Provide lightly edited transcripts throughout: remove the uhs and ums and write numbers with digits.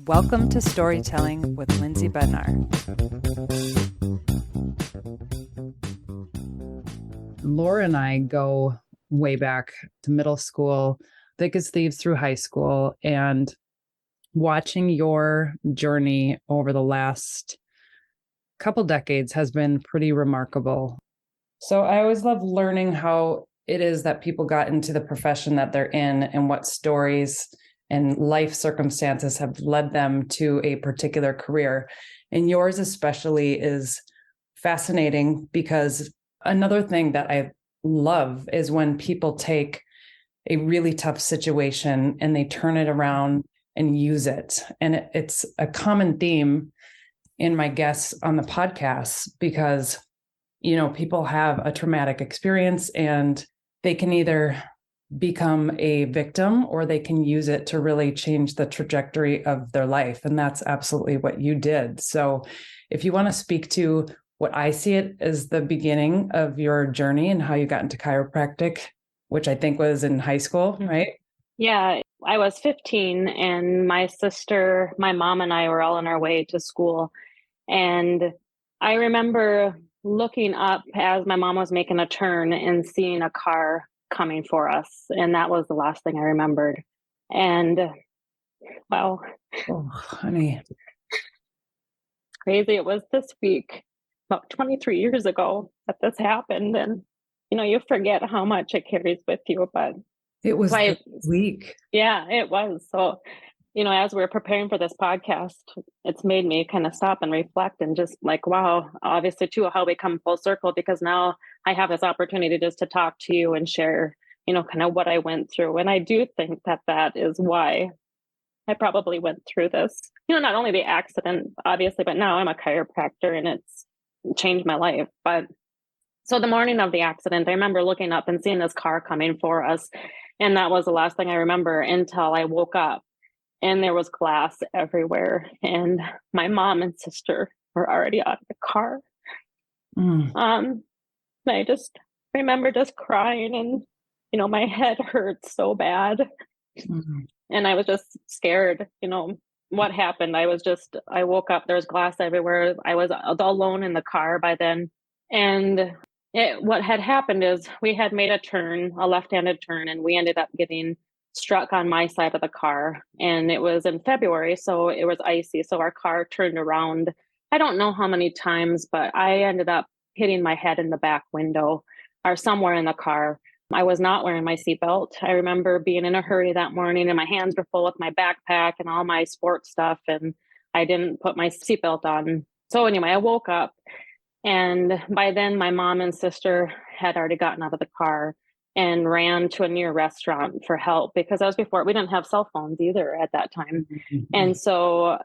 Welcome to Storytelling with Lindsay Bednar. Laura and I go way back to middle school, thick as thieves through high school, and watching your journey over the last couple decades has been pretty remarkable. So I always love learning how it is that people got into the profession that they're in and what stories and life circumstances have led them to a particular career. And yours especially is fascinating because another thing that I love is when people take a really tough situation and they turn it around and use it. And it's a common theme in my guests on the podcast because, you know, people have a traumatic experience and they can either become a victim or they can use it to really change the trajectory of their life. And that's absolutely what you did. So if you want to speak to what I see it as the beginning of your journey and how you got into chiropractic, which I think was in high school, right? Yeah, I was 15 and my sister, my mom and I were all on our way to school. And I remember looking up as my mom was making a turn and seeing a car coming for us. And that was the last thing I remembered. And wow. Oh, honey. Crazy. It was this week, about 23 years ago that this happened. And, you know, you forget how much it carries with you, but it was this week. Yeah, it was. So, you know, as we're preparing for this podcast, it's made me kind of stop and reflect and just like, wow, obviously too, how we come full circle because now I have this opportunity just to talk to you and share, you know, kind of what I went through. And I do think that that is why I probably went through this, you know, not only the accident, obviously, but now I'm a chiropractor and it's changed my life. But so the morning of the accident, I remember looking up and seeing this car coming for us. And that was the last thing I remember until I woke up. And there was glass everywhere. And my mom and sister were already out of the car. And I just remember just crying and, you know, my head hurt so bad. And I was just scared, you know, what happened. I woke up, there was glass everywhere. I was alone in the car by then. And what had happened is we had made a left-handed turn, and we ended up getting struck on my side of the car. And it was in February, so it was icy. So our car turned around. I don't know how many times, but I ended up hitting my head in the back window or somewhere in the car. I was not wearing my seatbelt. I remember being in a hurry that morning and my hands were full with my backpack and all my sports stuff. And I didn't put my seatbelt on. So anyway, I woke up. And by then, my mom and sister had already gotten out of the car and ran to a near restaurant for help because that was before we didn't have cell phones either at that time. And so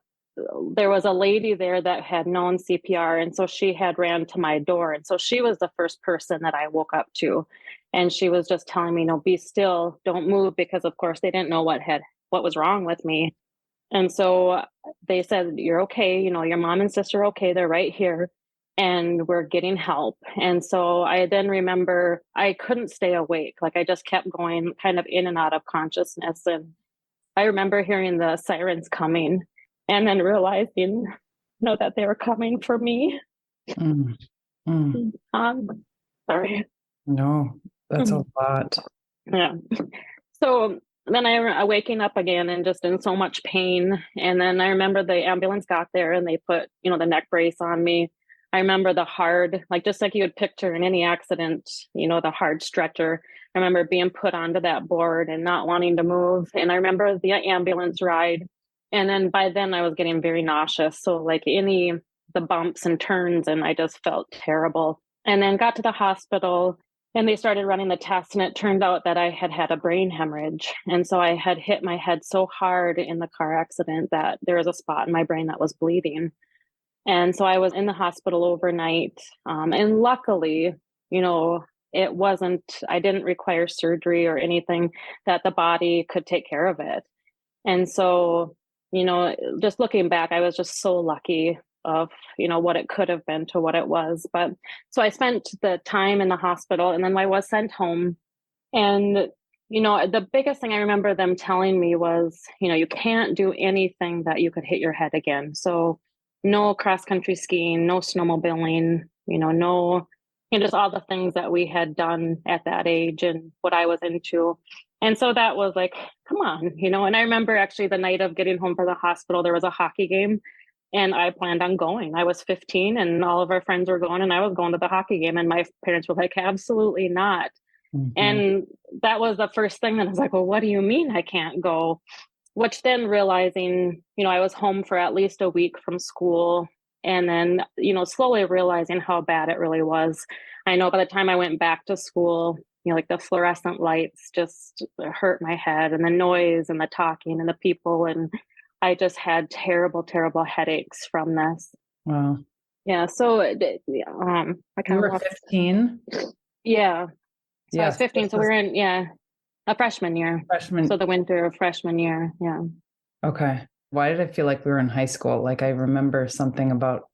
there was a lady there that had known CPR. And so she had ran to my door. And so she was the first person that I woke up to. And she was just telling me, no, be still, don't move, because of course they didn't know what was wrong with me. And so they said, you're okay. You know, your mom and sister are okay. They're right here. And we're getting help. And so I then remember I couldn't stay awake. Like I just kept going kind of in and out of consciousness. And I remember hearing the sirens coming and then realizing, you know, that they were coming for me. Sorry. No, that's a lot. Yeah. So then I waking up again and just in so much pain. And then I remember the ambulance got there and they put, you know, the neck brace on me. I remember the hard, like just like you would picture in any accident, you know, the hard stretcher. I remember being put onto that board and not wanting to move. And I remember the ambulance ride. And then by then I was getting very nauseous. So like the bumps and turns, and I just felt terrible. And then got to the hospital and they started running the tests. And it turned out that I had a brain hemorrhage. And so I had hit my head so hard in the car accident that there was a spot in my brain that was bleeding. And so I was in the hospital overnight. And luckily, you know, I didn't require surgery or anything, that the body could take care of it. And so, you know, just looking back, I was just so lucky of, you know, what it could have been to what it was. But so I spent the time in the hospital and then I was sent home. And The biggest thing I remember them telling me was, you can't do anything that you could hit your head again. So no cross country skiing, no snowmobiling, no, just all the things that we had done at that age and what I was into. And so that was like, come on, and I remember actually the night of getting home from the hospital, there was a hockey game and I planned on going. I was 15 and all of our friends were going and I was going to the hockey game. And my parents were like, absolutely not. Mm-hmm. And that was the first thing that I was like, well, what do you mean I can't go? Which then realizing, I was home for at least a week from school. And then, slowly realizing how bad it really was. I know by the time I went back to school, like the fluorescent lights just hurt my head and the noise and the talking and the people. And I just had terrible, terrible headaches from this. Wow. Yeah. So, I You kind of were lost. 15? Yeah. So I was Yes. 15. So we were in, a freshman year. Freshman. So the winter of freshman year. Yeah. Okay. Why did I feel like we were in high school? Like I remember something about,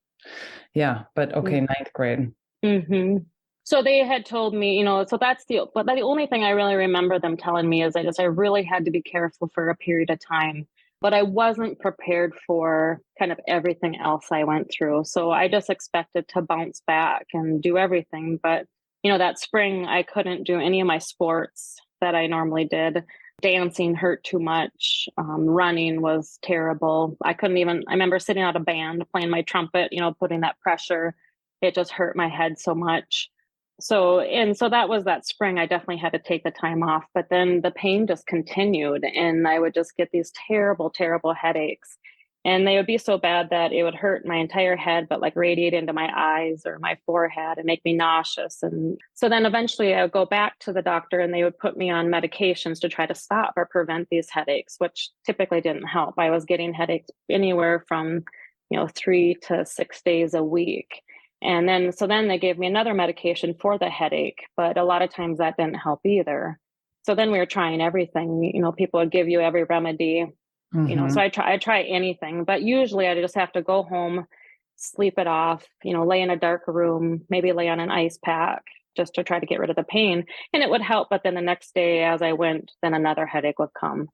but okay, ninth grade. Mm-hmm. So they had told me, so but the only thing I really remember them telling me is I really had to be careful for a period of time, but I wasn't prepared for kind of everything else I went through. So I just expected to bounce back and do everything. But, that spring I couldn't do any of my sports that I normally did. Dancing hurt too much. Running was terrible. I remember sitting out a band, playing my trumpet, putting that pressure. It just hurt my head so much. So that was that spring. I definitely had to take the time off, but then the pain just continued and I would just get these terrible, terrible headaches. And they would be so bad that it would hurt my entire head, but like radiate into my eyes or my forehead and make me nauseous. And so then eventually I would go back to the doctor and they would put me on medications to try to stop or prevent these headaches, which typically didn't help. I was getting headaches anywhere from, 3 to 6 days a week. And then they gave me another medication for the headache, but a lot of times that didn't help either. So then we were trying everything, people would give you every remedy, Mm-hmm. so I try anything, but usually I just have to go home, sleep it off, lay in a dark room, maybe lay on an ice pack just to try to get rid of the pain. And it would help. But then the next day as I went, then another headache would come.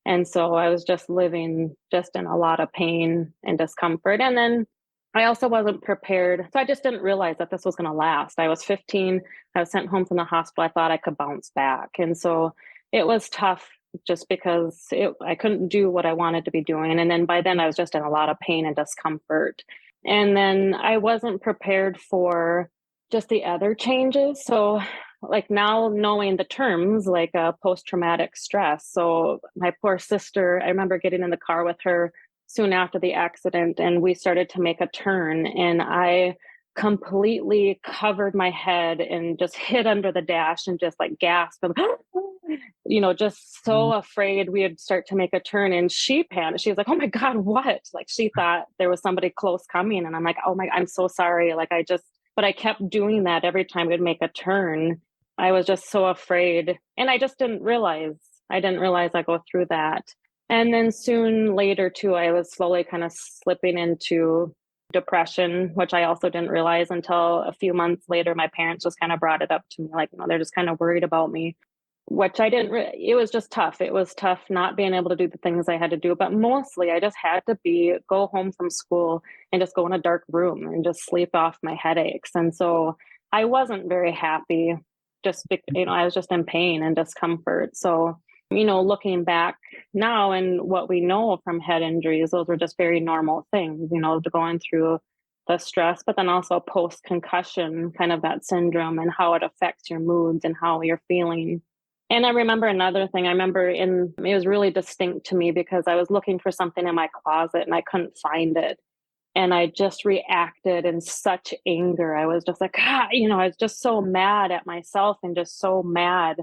And so I was just living just in a lot of pain and discomfort. And then I also wasn't prepared. So I just didn't realize that this was going to last. I was 15. I was sent home from the hospital. I thought I could bounce back. And so it was tough just because I couldn't do what I wanted to be doing. And then by then I was just in a lot of pain and discomfort. And then I wasn't prepared for just the other changes. So like now knowing the terms like post-traumatic stress. So my poor sister, I remember getting in the car with her soon after the accident and we started to make a turn and I completely covered my head and just hid under the dash and just like gasped and just so afraid we would start to make a turn. And she panicked. She was like, oh my God, what? Like she thought there was somebody close coming. And I'm like, oh my, I'm so sorry. But I kept doing that every time we'd make a turn. I was just so afraid. And I just didn't realize I go through that. And then soon later too, I was slowly kind of slipping into depression, which I also didn't realize until a few months later. My parents just kind of brought it up to me, like, they're just kind of worried about me, which I didn't it was just tough. It was tough not being able to do the things I had to do, but mostly I just had to go home from school and just go in a dark room and just sleep off my headaches. And so I wasn't very happy just, I was just in pain and discomfort. So, looking back now and what we know from head injuries, those were just very normal things, going through the stress, but then also post-concussion, kind of that syndrome and how it affects your moods and how you're feeling. And I remember another thing. It was really distinct to me because I was looking for something in my closet and I couldn't find it. And I just reacted in such anger. I was just like, I was just so mad at myself and just so mad.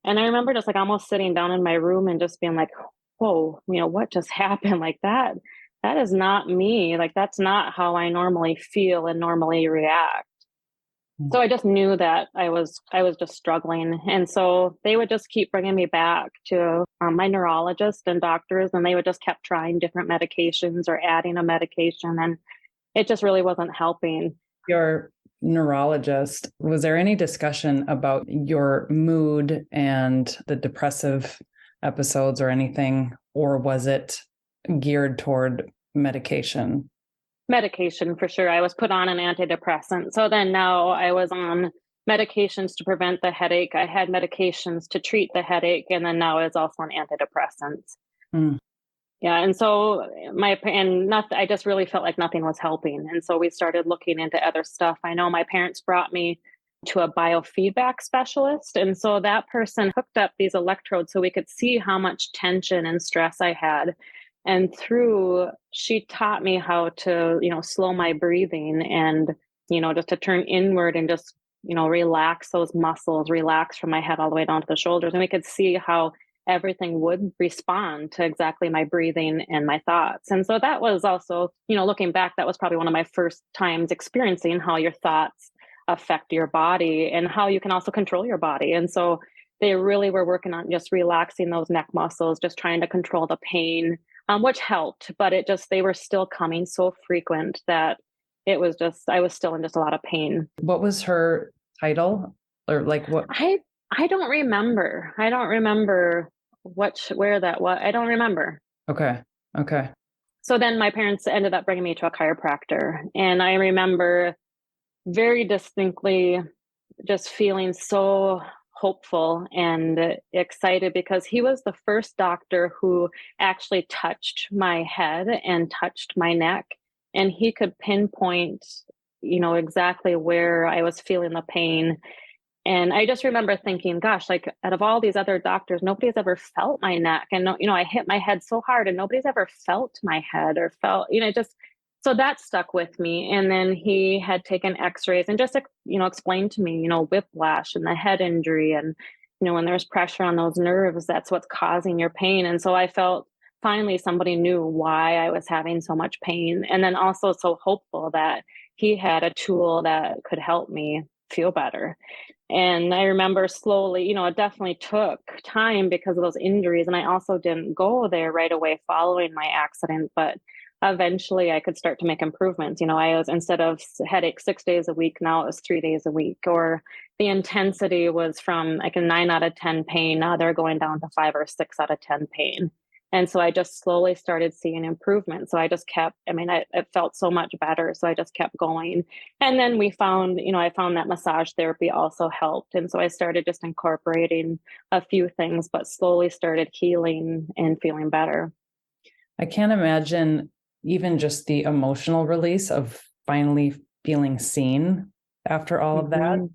And I remember just like almost sitting down in my room and just being like, whoa, what just happened? Like that is not me. Like, that's not how I normally feel and normally react. So I just knew that I was just struggling. And so they would just keep bringing me back to my neurologist and doctors, and they would just kept trying different medications or adding a medication. And it just really wasn't helping. Your neurologist, was there any discussion about your mood and the depressive episodes or anything, or was it geared toward medication? Medication for sure. I was put on an antidepressant. So then now I was on medications to prevent the headache. I had medications to treat the headache. And then now it's also on antidepressants. Mm. Yeah. And so I just really felt like nothing was helping. And so we started looking into other stuff. I know my parents brought me to a biofeedback specialist. And so that person hooked up these electrodes so we could see how much tension and stress I had. And she taught me how to, slow my breathing and, just to turn inward and just, relax those muscles, relax from my head all the way down to the shoulders. And we could see how everything would respond to exactly my breathing and my thoughts. And so that was also, looking back, that was probably one of my first times experiencing how your thoughts affect your body and how you can also control your body. And so they really were working on just relaxing those neck muscles, just trying to control the pain, which helped, but they were still coming so frequent that I was still in just a lot of pain. What was her title, or like what? I don't remember. I don't remember where that was. I don't remember. Okay. So then my parents ended up bringing me to a chiropractor, and I remember very distinctly just feeling so hopeful and excited because he was the first doctor who actually touched my head and touched my neck, and he could pinpoint, exactly where I was feeling the pain. And I just remember thinking, gosh, like out of all these other doctors, nobody's ever felt my neck. And, I hit my head so hard and nobody's ever felt my head or felt, so that stuck with me. And then he had taken x-rays and just, explained to me, whiplash and the head injury. And, when there's pressure on those nerves, that's what's causing your pain. And so I felt finally somebody knew why I was having so much pain. And then also so hopeful that he had a tool that could help me feel better. And I remember slowly, it definitely took time because of those injuries. And I also didn't go there right away following my accident, but eventually I could start to make improvements. I was, instead of headache 6 days a week, now it was 3 days a week, or the intensity was from like a 9 out of 10 pain. Now they're going down to 5 or 6 out of 10 pain. And so I just slowly started seeing improvement. So I just kept, it felt so much better. So I just kept going. And then I found that massage therapy also helped. And so I started just incorporating a few things, but slowly started healing and feeling better. I can't imagine even just the emotional release of finally feeling seen after all of that,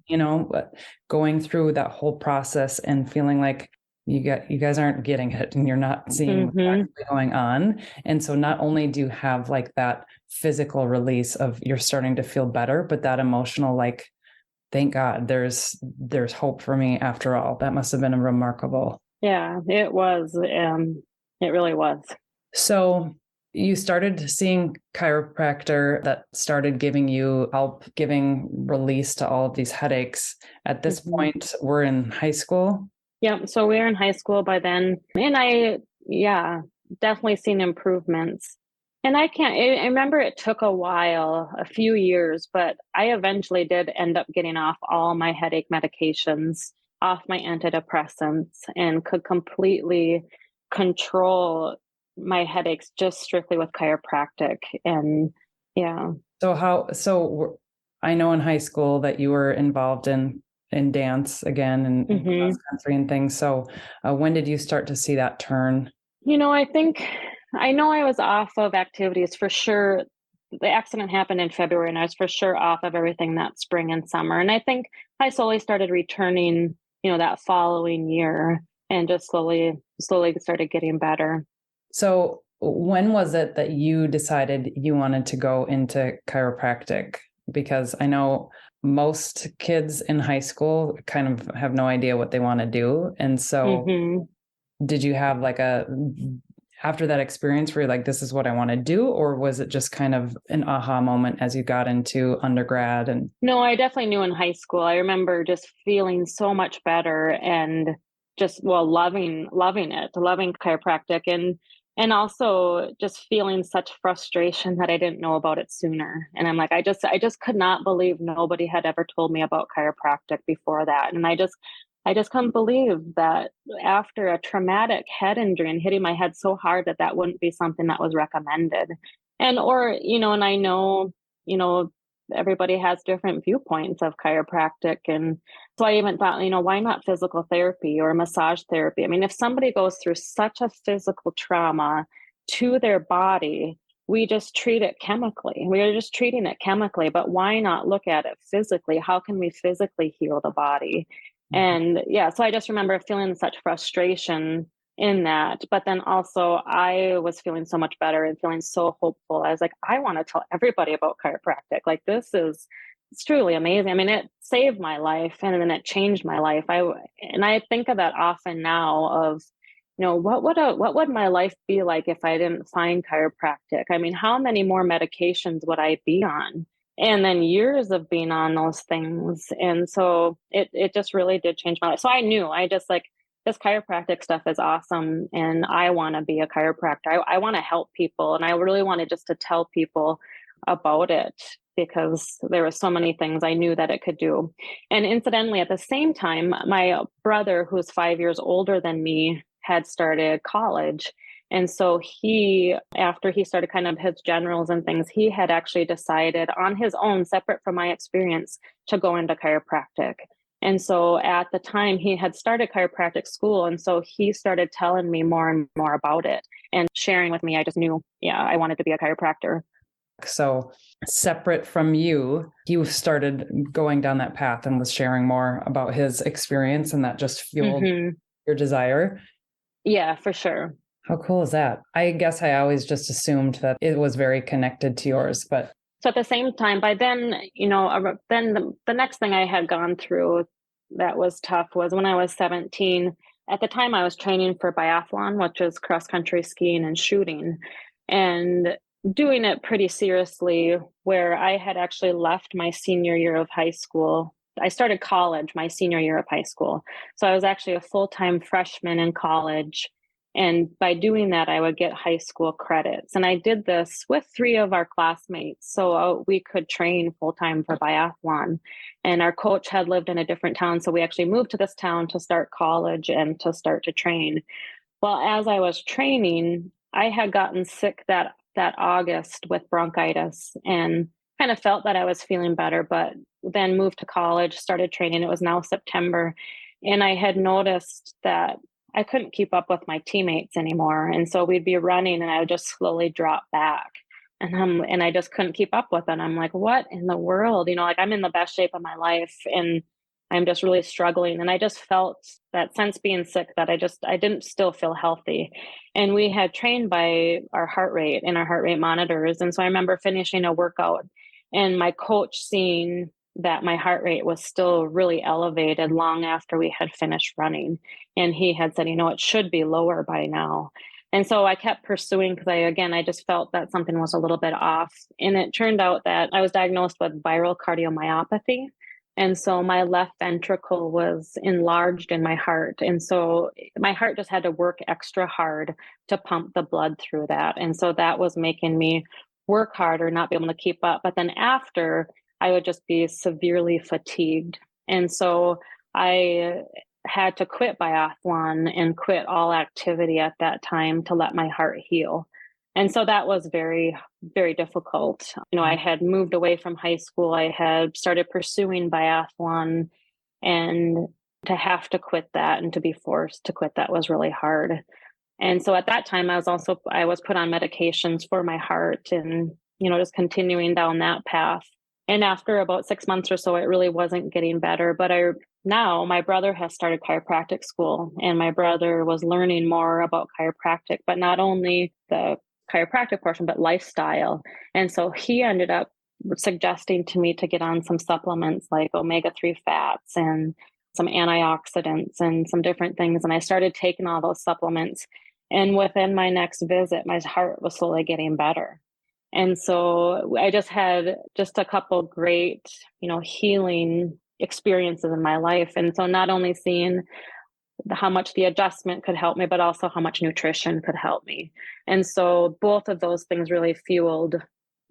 going through that whole process and feeling like you guys aren't getting it and you're not seeing what's actually going on. And so not only do you have like that physical release of you're starting to feel better, but that emotional, like, thank God there's hope for me after all. That must have been remarkable. Yeah, it was. It really was. So you started seeing chiropractor that started giving you help, giving release to all of these headaches. At this point, we're in high school. Yeah, so we were in high school by then, and I definitely seen improvements. And I remember it took a while, a few years, but I eventually did end up getting off all my headache medications, off my antidepressants, and could completely control my headaches just strictly with chiropractic. And yeah. So I know in high school that you were involved in dance again and cross country and things. So when did you start to see that turn? I know I was off of activities for sure. The accident happened in February and I was for sure off of everything that spring and summer. And I think I slowly started returning, that following year and just slowly started getting better. So when was it that you decided you wanted to go into chiropractic? Because I know most kids in high school kind of have no idea what they want to do. And so did you have like after that experience where you're like, this is what I want to do? Or was it just kind of an aha moment as you got into undergrad? And no, I definitely knew in high school. I remember just feeling so much better and just, loving chiropractic. And And also just feeling such frustration that I didn't know about it sooner. And I'm like, I just could not believe nobody had ever told me about chiropractic before that. And I just couldn't believe that after a traumatic head injury and hitting my head so hard that that wouldn't be something that was recommended. And, or, and I know, you know, everybody has different viewpoints of chiropractic. And so I even thought, why not physical therapy or massage therapy? I mean, if somebody goes through such a physical trauma to their body, we just treat it chemically. We are just treating it chemically, but why not look at it physically? How can we physically heal the body? And yeah, so I just remember feeling such frustration in that. But then also, I was feeling so much better and feeling so hopeful. I was like, I want to tell everybody about chiropractic. Like, it's truly amazing. I mean, it saved my life and then it changed my life. I think of that often now of, what would my life be like if I didn't find chiropractic? I mean, how many more medications would I be on? And then years of being on those things. And so it just really did change my life. So I knew, I just like, this chiropractic stuff is awesome. And I want to be a chiropractor. I want to help people. And I really wanted just to tell people about it because there were so many things I knew that it could do. And incidentally, at the same time, my brother, who's 5 years older than me, had started college. And so after he started kind of his generals and things, he had actually decided on his own, separate from my experience, to go into chiropractic. And so at the time he had started chiropractic school. And so he started telling me more and more about it and sharing with me. I just knew, yeah, I wanted to be a chiropractor. So separate from you, he started going down that path and was sharing more about his experience, and that just fueled your desire. Yeah, for sure. How cool is that? I guess I always just assumed that it was very connected to yours, but. So at the same time, by then, then the next thing I had gone through that was tough was when I was 17. At the time, I was training for biathlon, which is cross country skiing and shooting, and doing it pretty seriously, where I had actually left my senior year of high school. I started college my senior year of high school. So I was actually a full-time freshman in college. And by doing that, I would get high school credits. And I did this with 3 of our classmates. So we could train full time for biathlon. And our coach had lived in a different town. So we actually moved to this town to start college and to start to train. Well, as I was training, I had gotten sick that August with bronchitis and kind of felt that I was feeling better, but then moved to college, started training. It was now September. And I had noticed that I couldn't keep up with my teammates anymore. And so we'd be running and I would just slowly drop back. And I just couldn't keep up with it. I'm like, what in the world? Like I'm in the best shape of my life and I'm just really struggling. And I just felt that since being sick that I didn't still feel healthy. And we had trained by our heart rate and our heart rate monitors. And so I remember finishing a workout and my coach seeing that my heart rate was still really elevated long after we had finished running. And he had said, it should be lower by now. And so I kept pursuing because I just felt that something was a little bit off. And it turned out that I was diagnosed with viral cardiomyopathy. And so my left ventricle was enlarged in my heart. And so my heart just had to work extra hard to pump the blood through that. And so that was making me work harder, not be able to keep up. But then after, I would just be severely fatigued. And so I had to quit biathlon and quit all activity at that time to let my heart heal. And so that was very, very difficult. I had moved away from high school. I had started pursuing biathlon, and to have to quit that and to be forced to quit that was really hard. And so at that time, I was put on medications for my heart and, just continuing down that path. And after about 6 months or so, it really wasn't getting better. But now my brother has started chiropractic school, and my brother was learning more about chiropractic, but not only the chiropractic portion, but lifestyle. And so he ended up suggesting to me to get on some supplements like omega-3 fats and some antioxidants and some different things. And I started taking all those supplements. And within my next visit, my heart was slowly getting better. And so I just had just a couple great, healing experiences in my life. And so not only seeing how much the adjustment could help me, but also how much nutrition could help me. And so both of those things really fueled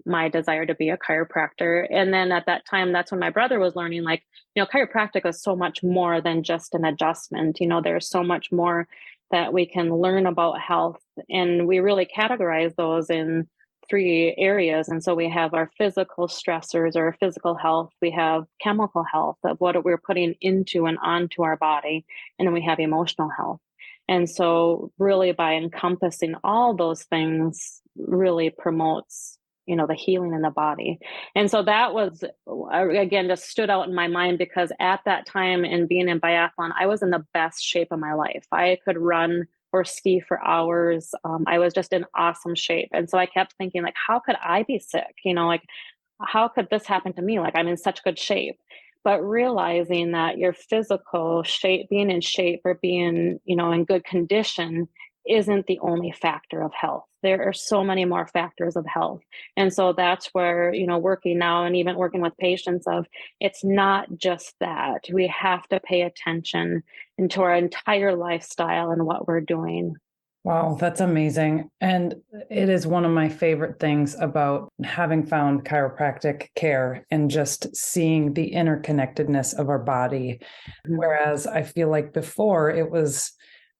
my desire to be a chiropractor. And then at that time, that's when my brother was learning, like, chiropractic is so much more than just an adjustment. There's so much more that we can learn about health. And we really categorize those in 3 areas. And so we have our physical stressors or physical health, we have chemical health of what we're putting into and onto our body, and then we have emotional health. And so really by encompassing all those things really promotes the healing in the body. And so that was, again, just stood out in my mind, because at that time and being in biathlon, I was in the best shape of my life. I could run or ski for hours. I was just in awesome shape. And so I kept thinking, like, how could I be sick? Like, how could this happen to me? Like, I'm in such good shape. But realizing that your physical shape, being in shape or being, in good condition isn't the only factor of health. There are so many more factors of health. And so that's where, working now and even working with patients of, it's not just that. We have to pay attention into our entire lifestyle and what we're doing. Wow, that's amazing. And it is one of my favorite things about having found chiropractic care and just seeing the interconnectedness of our body. Mm-hmm. Whereas I feel like before it was,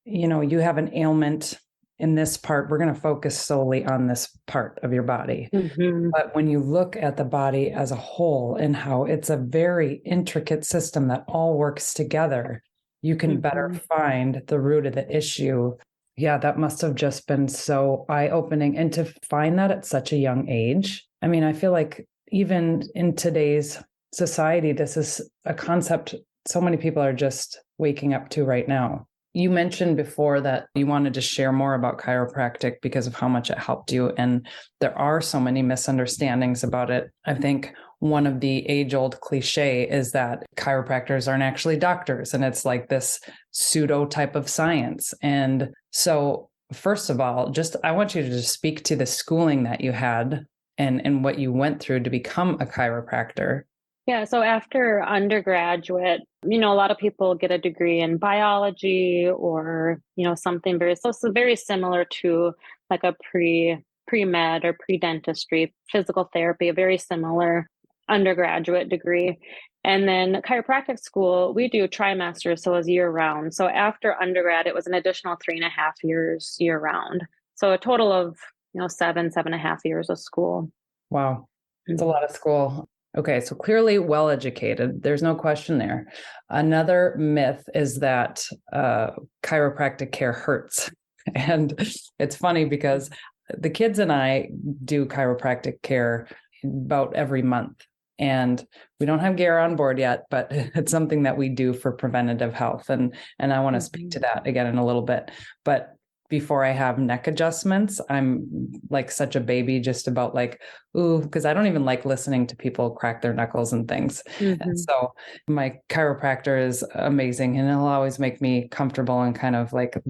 you have an ailment in this part, we're going to focus solely on this part of your body. Mm-hmm. But when you look at the body as a whole and how it's a very intricate system that all works together, you can better find the root of the issue. Yeah, that must have just been so eye-opening. And to find that at such a young age, I mean, I feel like even in today's society, this is a concept so many people are just waking up to right now. You mentioned before that you wanted to share more about chiropractic because of how much it helped you. And there are so many misunderstandings about it. I think one of the age-old cliche is that chiropractors aren't actually doctors, and it's like this pseudo type of science. And so first of all, I want you to just speak to the schooling that you had and what you went through to become a chiropractor. Yeah, so after undergraduate, a lot of people get a degree in biology or, something very similar to like a pre-med or pre-dentistry, physical therapy, a very similar undergraduate degree. And then chiropractic school, we do trimesters, so it was year round. So after undergrad, it was an additional 3.5 years year round. So a total of, 7.5 years of school. Wow. It's a lot of school. Okay, so clearly well-educated. There's no question there. Another myth is that chiropractic care hurts. And it's funny because the kids and I do chiropractic care about every month. And we don't have gear on board yet, but it's something that we do for preventative health. And I want to speak to that again in a little bit. But before I have neck adjustments, I'm like such a baby just about like, ooh, because I don't even like listening to people crack their knuckles and things. And so my chiropractor is amazing, and he'll always make me comfortable and kind of like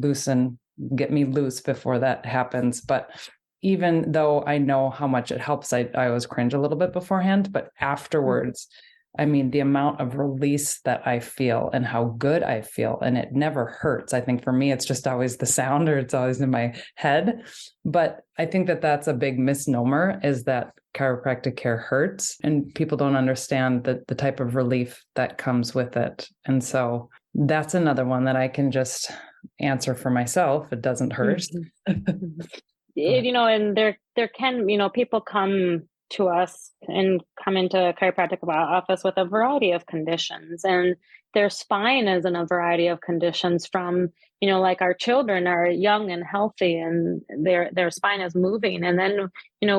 get me loose before that happens. But even though I know how much it helps, I always cringe a little bit beforehand, but afterwards, I mean, the amount of release that I feel and how good I feel, and it never hurts. I think for me, it's just always the sound, or it's always in my head. But I think that that's a big misnomer, is that chiropractic care hurts, and people don't understand the type of relief that comes with it. And so that's another one that I can just answer for myself. It doesn't hurt. And there can, people come to us and come into a chiropractic office with a variety of conditions, and their spine is in a variety of conditions from, like our children are young and healthy and their spine is moving. And then,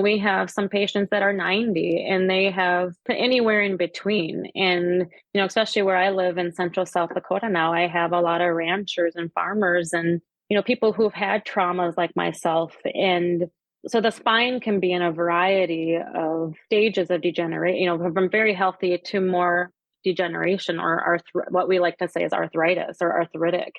we have some patients that are 90 and they have anywhere in between. And, especially where I live in central South Dakota now, I have a lot of ranchers and farmers and, people who've had traumas like myself. And so the spine can be in a variety of stages of degeneration, from very healthy to more degeneration, or what we like to say is arthritis or arthritic.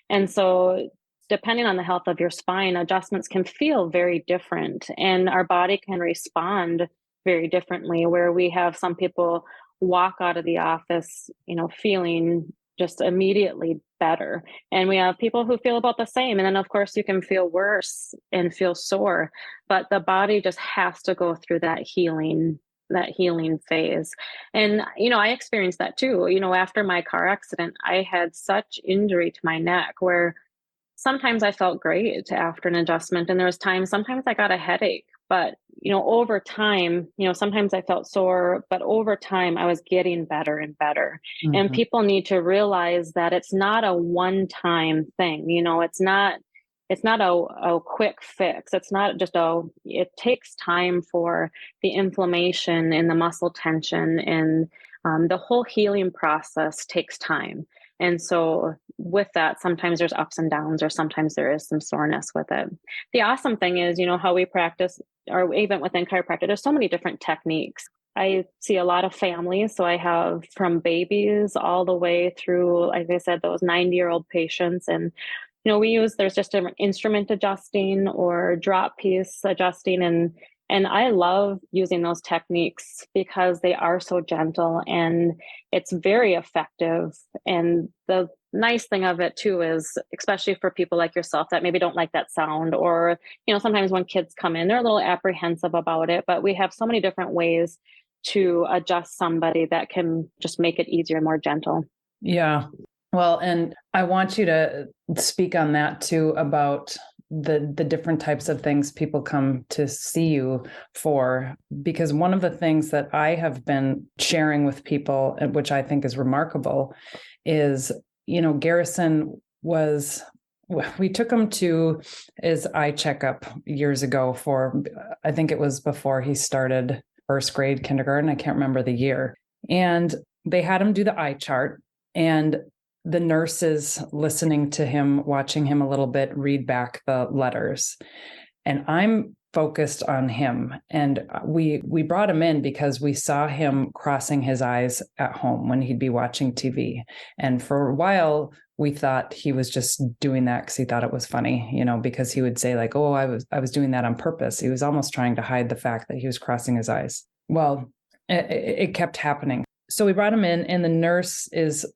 And so depending on the health of your spine, adjustments can feel very different, and our body can respond very differently, where we have some people walk out of the office, feeling just immediately better. And we have people who feel about the same. And then of course you can feel worse and feel sore, but the body just has to go through that healing phase. And, I experienced that too. After my car accident, I had such injury to my neck where sometimes I felt great after an adjustment. And there was sometimes I got a headache, but, over time, sometimes I felt sore, but over time I was getting better and better. And people need to realize that it's not a one-time thing. It's not a quick fix. It's not just it takes time for the inflammation and the muscle tension, and the whole healing process takes time. And so with that, sometimes there's ups and downs, or sometimes there is some soreness with it. The awesome thing is, how we practice, or even within chiropractic, there's so many different techniques. I see a lot of families. So I have from babies all the way through, like I said, those 90-year-old patients. And, there's just different instrument adjusting or drop piece adjusting. And I love using those techniques because they are so gentle and it's very effective. And the nice thing of it too is, especially for people like yourself that maybe don't like that sound, or, sometimes when kids come in, they're a little apprehensive about it, but we have so many different ways to adjust somebody that can just make it easier and more gentle. Yeah. Well, and I want you to speak on that too, about the different types of things people come to see you for, because one of the things that I have been sharing with people, which I think is remarkable, is, Garrison we took him to his eye checkup years ago I think it was before he started first grade, kindergarten. I can't remember the year. And they had him do the eye chart, and the nurse is listening to him, watching him a little bit, read back the letters. And I'm focused on him. And we brought him in because we saw him crossing his eyes at home when he'd be watching TV. And for a while, we thought he was just doing that because he thought it was funny, because he would say like, oh, I was doing that on purpose. He was almost trying to hide the fact that he was crossing his eyes. Well, it kept happening. So we brought him in, and the nurse is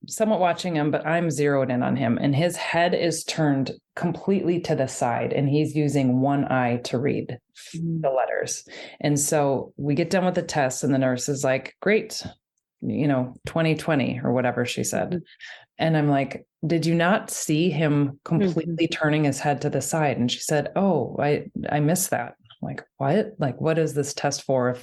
somewhat watching him, but I'm zeroed in on him, and his head is turned completely to the side, and he's using one eye to read the letters. And so we get done with the test, and the nurse is like, great, 20/20 or whatever she said. And I'm like, did you not see him completely turning his head to the side? And she said, oh, I missed that. I'm like, what? Like, what is this test for?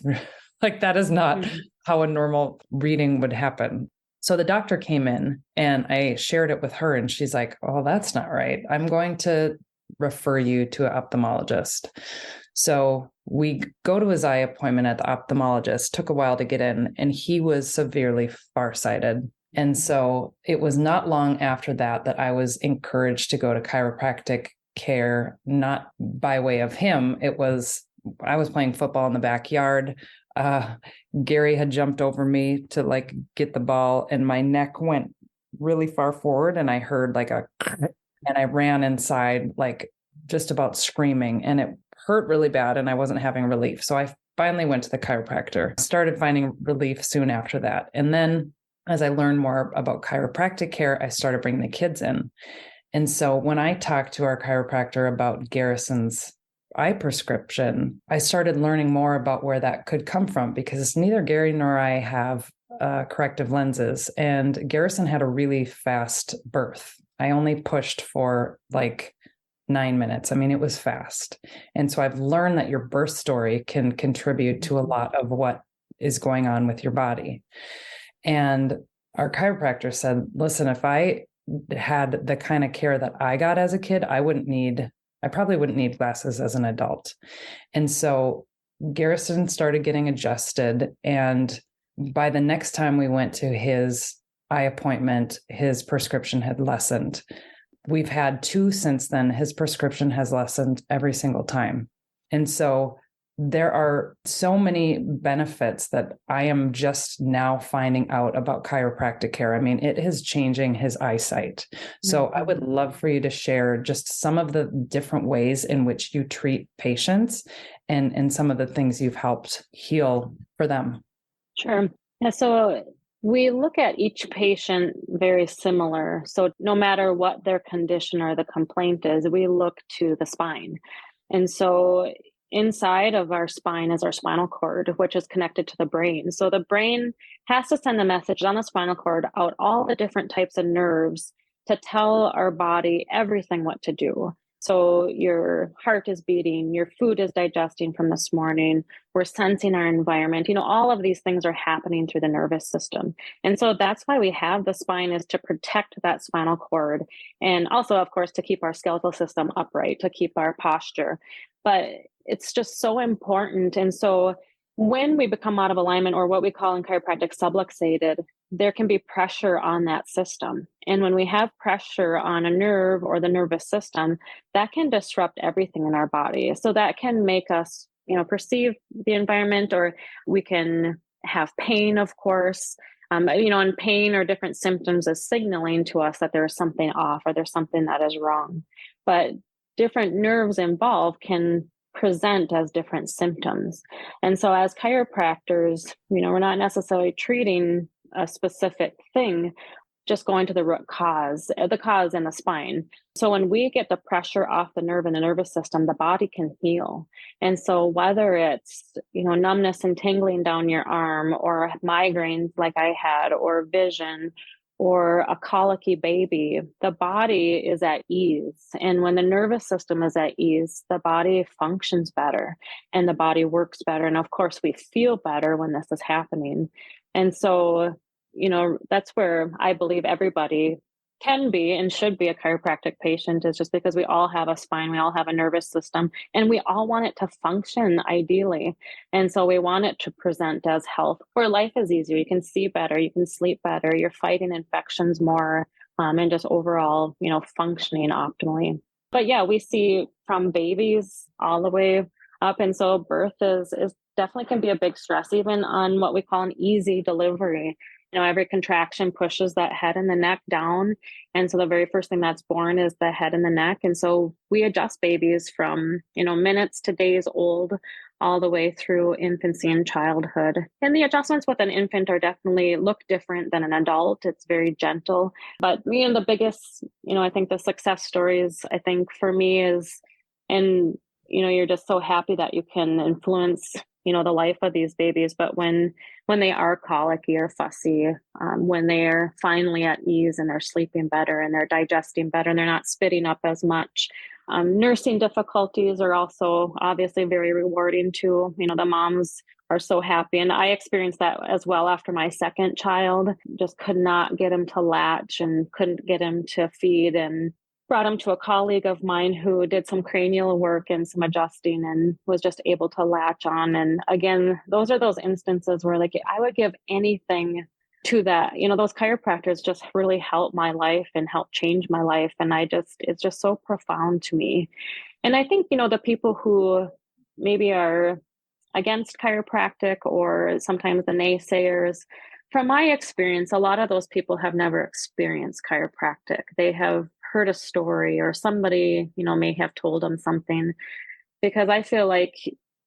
Like, that is not how a normal reading would happen. So the doctor came in, and I shared it with her, and she's like, oh, that's not right. I'm going to refer you to an ophthalmologist. So we go to his eye appointment at the ophthalmologist. Took a while to get in, and he was severely farsighted. And so it was not long after that I was encouraged to go to chiropractic care, not by way of him. I was playing football in the backyard. Gary had jumped over me to like get the ball, and my neck went really far forward, and I heard like and I ran inside, like just about screaming, and it hurt really bad, and I wasn't having relief. So I finally went to the chiropractor, started finding relief soon after that. And then as I learned more about chiropractic care, I started bringing the kids in. And so when I talked to our chiropractor about Garrison's eye prescription, I started learning more about where that could come from, because neither Gary nor I have corrective lenses. And Garrison had a really fast birth. I only pushed for like 9 minutes. I mean, it was fast. And so I've learned that your birth story can contribute to a lot of what is going on with your body. And our chiropractor said, listen, if I had the kind of care that I got as a kid, I probably wouldn't need glasses as an adult. And so Garrison started getting adjusted. And by the next time we went to his eye appointment, his prescription had lessened. We've had 2 since then. His prescription has lessened every single time. And so there are so many benefits that I am just now finding out about chiropractic care. I mean, it is changing his eyesight. So I would love for you to share just some of the different ways in which you treat patients and some of the things you've helped heal for them. Sure. Yeah, so We look at each patient very similar. So no matter what their condition or the complaint is, we look to the spine. And so inside of our spine is our spinal cord, which is connected to the brain. So the brain has to send a message on the spinal cord out all the different types of nerves to tell our body everything what to do. So your heart is beating, your food is digesting from this morning, we're sensing our environment. All of these things are happening through the nervous system. And so that's why we have the spine, is to protect that spinal cord. And also, of course, to keep our skeletal system upright, to keep our posture. But it's just so important. And so when we become out of alignment, or what we call in chiropractic subluxated, there can be pressure on that system. And when we have pressure on a nerve or the nervous system, that can disrupt everything in our body. So that can make us, perceive the environment, or we can have pain, of course. And pain or different symptoms is signaling to us that there's something off or there's something that is wrong. But different nerves involved can present as different symptoms. And so as chiropractors, we're not necessarily treating a specific thing, just going to the root cause, the cause in the spine. So when we get the pressure off the nerve and the nervous system, the body can heal. And so whether it's, numbness and tingling down your arm, or migraines like I had, or vision, or a colicky baby, the body is at ease. And when the nervous system is at ease, the body functions better and the body works better. And of course, we feel better when this is happening. And so, that's where I believe everybody can be and should be a chiropractic patient, is just because we all have a spine, we all have a nervous system, and we all want it to function ideally. And so we want it to present as health, where life is easier. You can see better, you can sleep better, you're fighting infections more, and just overall, functioning optimally. But yeah, we see from babies all the way up. And so birth is definitely can be a big stress, even on what we call an easy delivery. Every contraction pushes that head and the neck down. And so the very first thing that's born is the head and the neck. And so we adjust babies from, minutes to days old, all the way through infancy and childhood. And the adjustments with an infant are definitely look different than an adult. It's very gentle. But, the biggest, I think the success stories, I think for me is, and, you're just so happy that you can influence the life of these babies. But when they are colicky or fussy, when they're finally at ease and they're sleeping better and they're digesting better and they're not spitting up as much. Nursing difficulties are also obviously very rewarding too. The moms are so happy. And I experienced that as well after my second child. Just could not get him to latch and couldn't get him to feed, and brought him to a colleague of mine who did some cranial work and some adjusting and was just able to latch on. And again, those are those instances where I would give anything to that. Those chiropractors just really helped my life and helped change my life. And it's just so profound to me. And I think, the people who maybe are against chiropractic, or sometimes the naysayers, from my experience, a lot of those people have never experienced chiropractic. They have heard a story, or somebody, may have told them something, because I feel like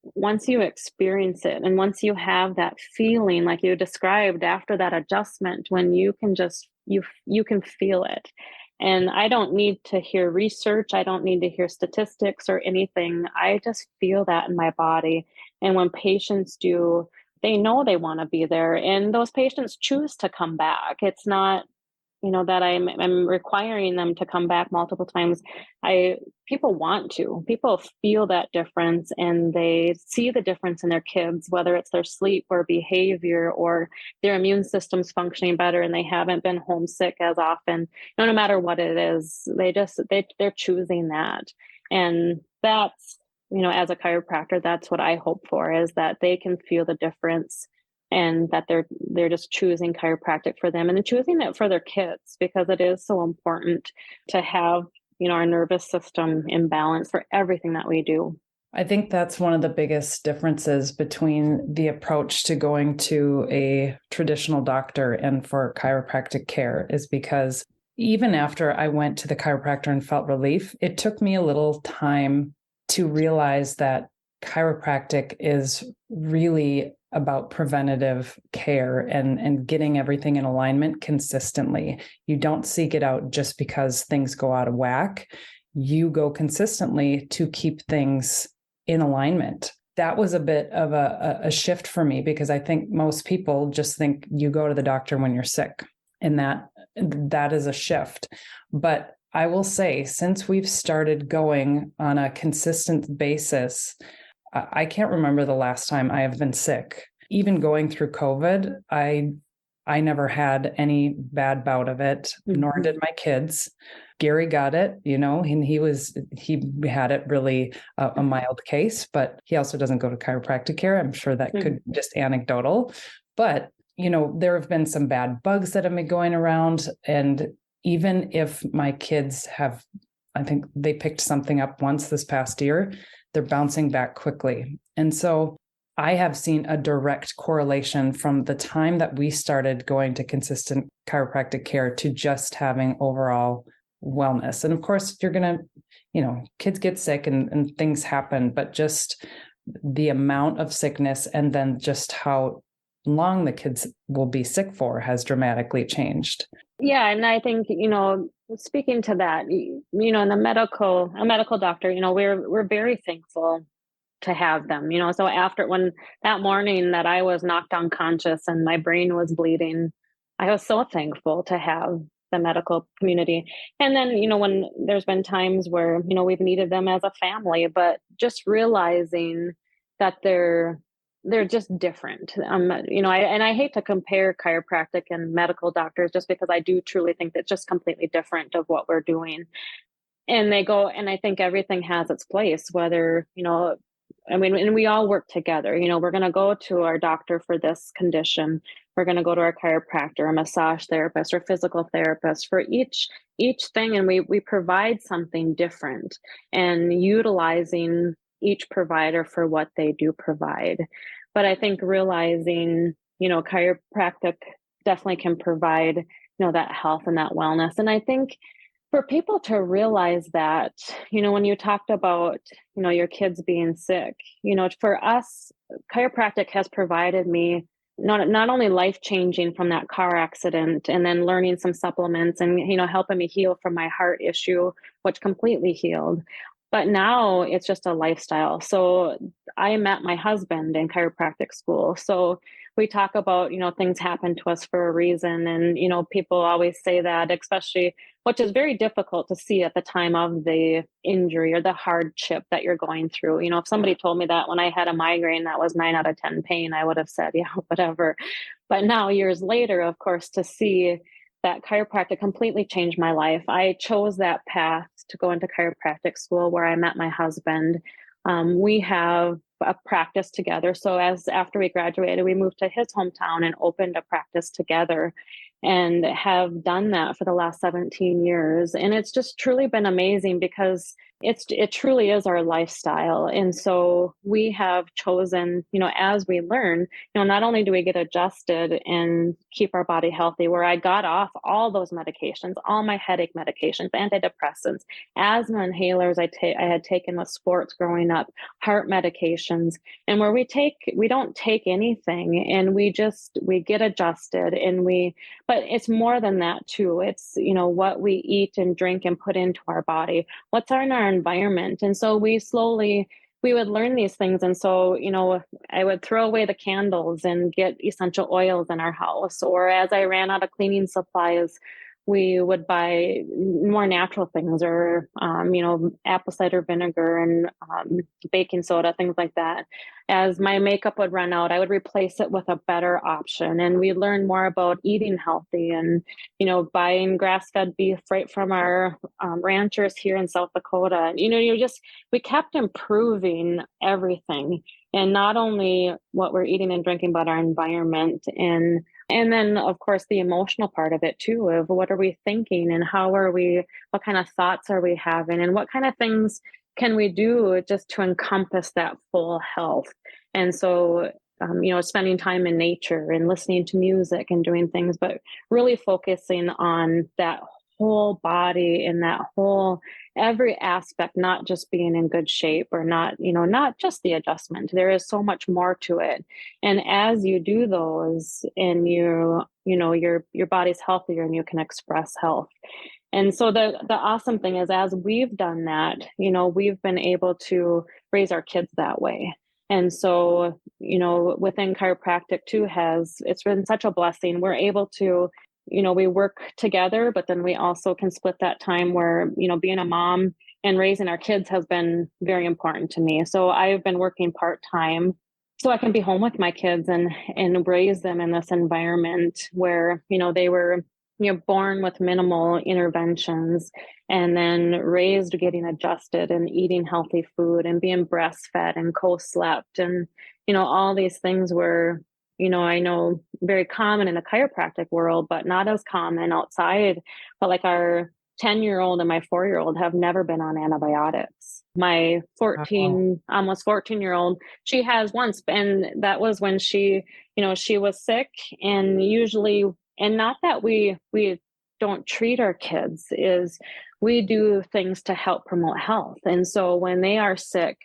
once you experience it and once you have that feeling like you described after that adjustment, when you can just, you can feel it. And I don't need to hear research. I don't need to hear statistics or anything. I just feel that in my body. And when patients do, they know they want to be there, and those patients choose to come back. It's not, that I'm requiring them to come back multiple times. People want to. People feel that difference, and they see the difference in their kids, whether it's their sleep or behavior or their immune system's functioning better, and they haven't been homesick as often. No matter what it is, they're choosing that. And that's, as a chiropractor, that's what I hope for, is that they can feel the difference, and that they're just choosing chiropractic for them, and then choosing it for their kids, because it is so important to have, our nervous system in balance for everything that we do. I think that's one of the biggest differences between the approach to going to a traditional doctor and for chiropractic care, is because even after I went to the chiropractor and felt relief, it took me a little time to realize that chiropractic is really about preventative care and getting everything in alignment consistently. You don't seek it out just because things go out of whack. You go consistently to keep things in alignment. That was a bit of a shift for me, because I think most people just think you go to the doctor when you're sick, and that is a shift. But I will say, since we've started going on a consistent basis, I can't remember the last time I have been sick. Even going through COVID, I never had any bad bout of it, nor did my kids. Gary got it, and he had it really a mild case, but he also doesn't go to chiropractic care. I'm sure that could be just anecdotal, but there have been some bad bugs that have been going around. And even if my kids I think they picked something up once this past year, they're bouncing back quickly. And so I have seen a direct correlation from the time that we started going to consistent chiropractic care to just having overall wellness. And of course, you're going to, kids get sick and things happen, but just the amount of sickness and then just how long the kids will be sick for has dramatically changed. Yeah. And I think, speaking to that, in a medical doctor, we're very thankful to have them, so after when that morning that I was knocked unconscious and my brain was bleeding, I was so thankful to have the medical community. And then, when there's been times where, we've needed them as a family, but just realizing that they're just different. I hate to compare chiropractic and medical doctors, just because I do truly think it's just completely different of what we're doing. And and I think everything has its place, whether, and we all work together. We're going to go to our doctor for this condition. We're going to go to our chiropractor, a massage therapist, or physical therapist for each thing. And we provide something different, and utilizing each provider for what they do provide. But I think realizing, chiropractic definitely can provide, that health and that wellness. And I think for people to realize that, when you talked about, your kids being sick, for us, chiropractic has provided me not only life-changing from that car accident, and then learning some supplements and, helping me heal from my heart issue, which completely healed. But now it's just a lifestyle. So I met my husband in chiropractic school. So we talk about, things happen to us for a reason. And, people always say that, especially, which is very difficult to see at the time of the injury or the hardship that you're going through. If somebody told me that when I had a migraine that was 9 out of 10 pain, I would have said, yeah, whatever. But now, years later, of course, to see that chiropractic completely changed my life. I chose that path to go into chiropractic school, where I met my husband. We have a practice together. So after we graduated, we moved to his hometown and opened a practice together, and have done that for the last 17 years. And it's just truly been amazing, because it truly is our lifestyle. And so we have chosen, as we learn, not only do we get adjusted and keep our body healthy, where I got off all those medications, all my headache medications, antidepressants, asthma inhalers I had taken with sports growing up, heart medications, and where we don't take anything, and we get adjusted, but it's more than that too. It's, what we eat and drink and put into our body, what's in our environment. And so we would learn these things. And so, I would throw away the candles and get essential oils in our house. Or as I ran out of cleaning supplies, we would buy more natural things, or, apple cider vinegar and baking soda, things like that. As my makeup would run out, I would replace it with a better option. And we learned more about eating healthy and, buying grass-fed beef right from our ranchers here in South Dakota. And, we kept improving everything. And not only what we're eating and drinking, but our environment. And then, of course, the emotional part of it too, of what are we thinking and what kind of thoughts are we having, and what kind of things can we do just to encompass that full health. And so, spending time in nature and listening to music and doing things, but really focusing on that whole body and that whole every aspect, not just being in good shape or not, not just the adjustment. There is so much more to it. And as you do those and your body's healthier and you can express health. And so the awesome thing is, as we've done that, we've been able to raise our kids that way. And so, within chiropractic too, it's been such a blessing. We're able to, we work together, but then we also can split that time where, being a mom and raising our kids has been very important to me. So I've been working part-time so I can be home with my kids and raise them in this environment where, they were, born with minimal interventions and then raised getting adjusted and eating healthy food and being breastfed and co-slept. And, all these things were, I know very common in the chiropractic world, but not as common outside. But like our 10-year-old and my 4-year-old have never been on antibiotics. My 14, almost 14-year-old, she has once, and that was when she was sick. And usually, and not that we don't treat our kids, is we do things to help promote health. And so when they are sick,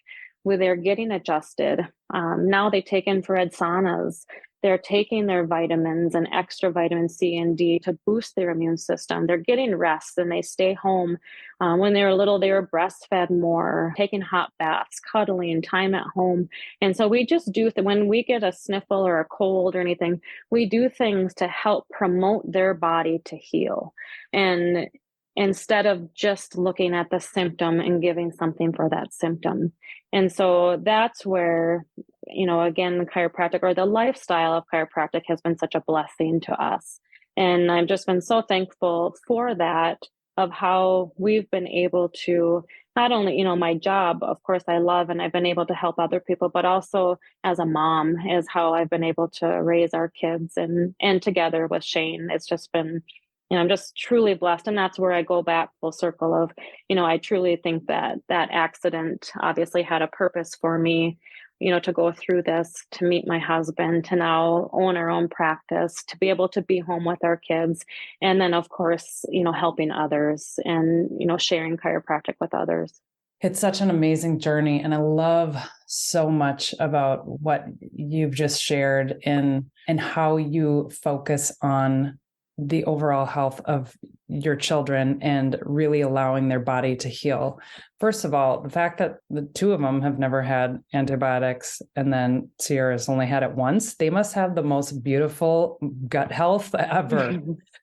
when they're getting adjusted, now they take infrared saunas. They're taking their vitamins and extra vitamin C and D to boost their immune system. They're getting rest and they stay home. When they were little, they were breastfed more, taking hot baths, cuddling, time at home. And so we just do, when we get a sniffle or a cold or anything, we do things to help promote their body to heal. And instead of just looking at the symptom and giving something for that symptom. And so that's where, again, the chiropractic or the lifestyle of chiropractic has been such a blessing to us. And I've just been so thankful for that, of how we've been able to not only, my job, of course, I love, and I've been able to help other people, but also as a mom is how I've been able to raise our kids and together with Shane. It's just been, I'm just truly blessed. And that's where I go back full circle of, I truly think that accident obviously had a purpose for me, to go through this, to meet my husband, to now own our own practice, to be able to be home with our kids. And then, of course, helping others and, sharing chiropractic with others. It's such an amazing journey. And I love so much about what you've just shared and how you focus on the overall health of your children and really allowing their body to heal. First of all, the fact that the two of them have never had antibiotics and then Sierra's only had it once, they must have the most beautiful gut health ever.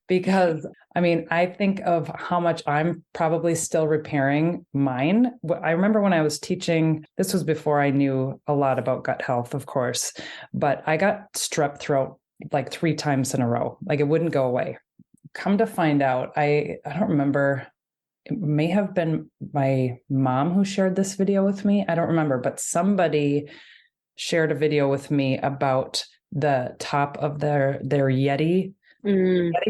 Because I think of how much I'm probably still repairing mine. I remember when I was teaching, this was before I knew a lot about gut health, of course, but I got strep throat like 3 times in a row. Like it wouldn't go away. Come to find out, I don't remember. It may have been my mom who shared this video with me. I don't remember, but somebody shared a video with me about the top of their Yeti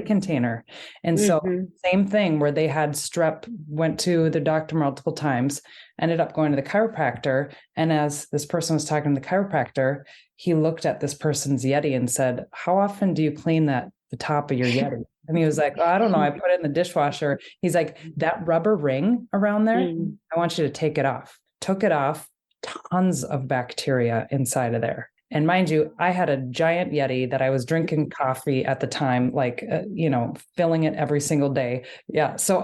container. And so same thing where they had strep, went to the doctor multiple times, ended up going to the chiropractor. And as this person was talking to the chiropractor, he looked at this person's Yeti and said, "How often do you clean the top of your Yeti?" And he was like, "Oh, I don't know. I put it in the dishwasher." He's like, "That rubber ring around there, I want you to take it off." Took it off, tons of bacteria inside of there. And mind you, I had a giant Yeti that I was drinking coffee at the time, filling it every single day. Yeah. So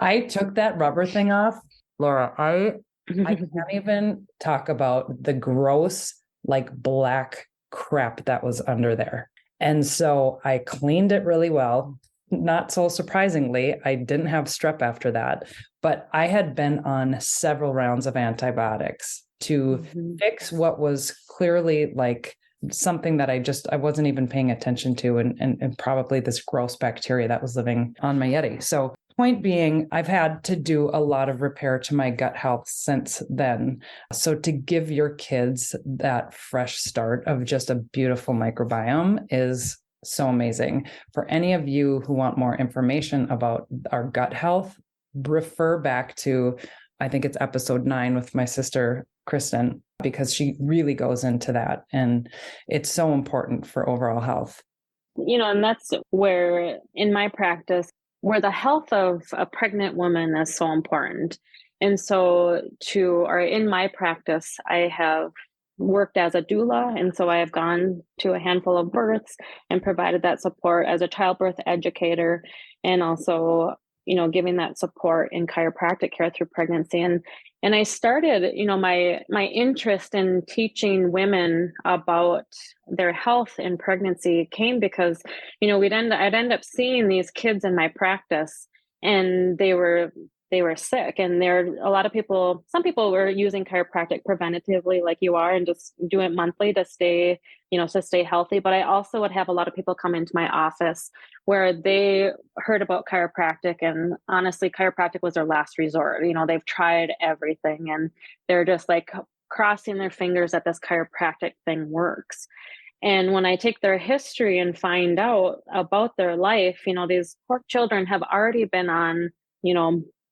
I took that rubber thing off. Laura, I can't even talk about the gross, black crap that was under there. And so I cleaned it really well. Not so surprisingly, I didn't have strep after that, but I had been on several rounds of antibiotics to fix what was clearly something that I wasn't even paying attention to, and probably this gross bacteria that was living on my Yeti. So point being, I've had to do a lot of repair to my gut health since then. So to give your kids that fresh start of just a beautiful microbiome is so amazing. For any of you who want more information about our gut health, refer back to, I think it's episode 9 with my sister, Kristen, because she really goes into that. And it's so important for overall health. And that's where in my practice, where the health of a pregnant woman is so important. And so or in my practice, I have worked as a doula. And so I have gone to a handful of births and provided that support as a childbirth educator, and also, giving that support in chiropractic care through pregnancy. And I started, my interest in teaching women about their health in pregnancy came because, I'd end up seeing these kids in my practice, and they were sick, and some people were using chiropractic preventatively like you are, and just do it monthly to stay healthy. But I also would have a lot of people come into my office where they heard about chiropractic, and honestly, chiropractic was their last resort. They've tried everything, and they're just like crossing their fingers that this chiropractic thing works. And when I take their history and find out about their life, these poor children have already been on,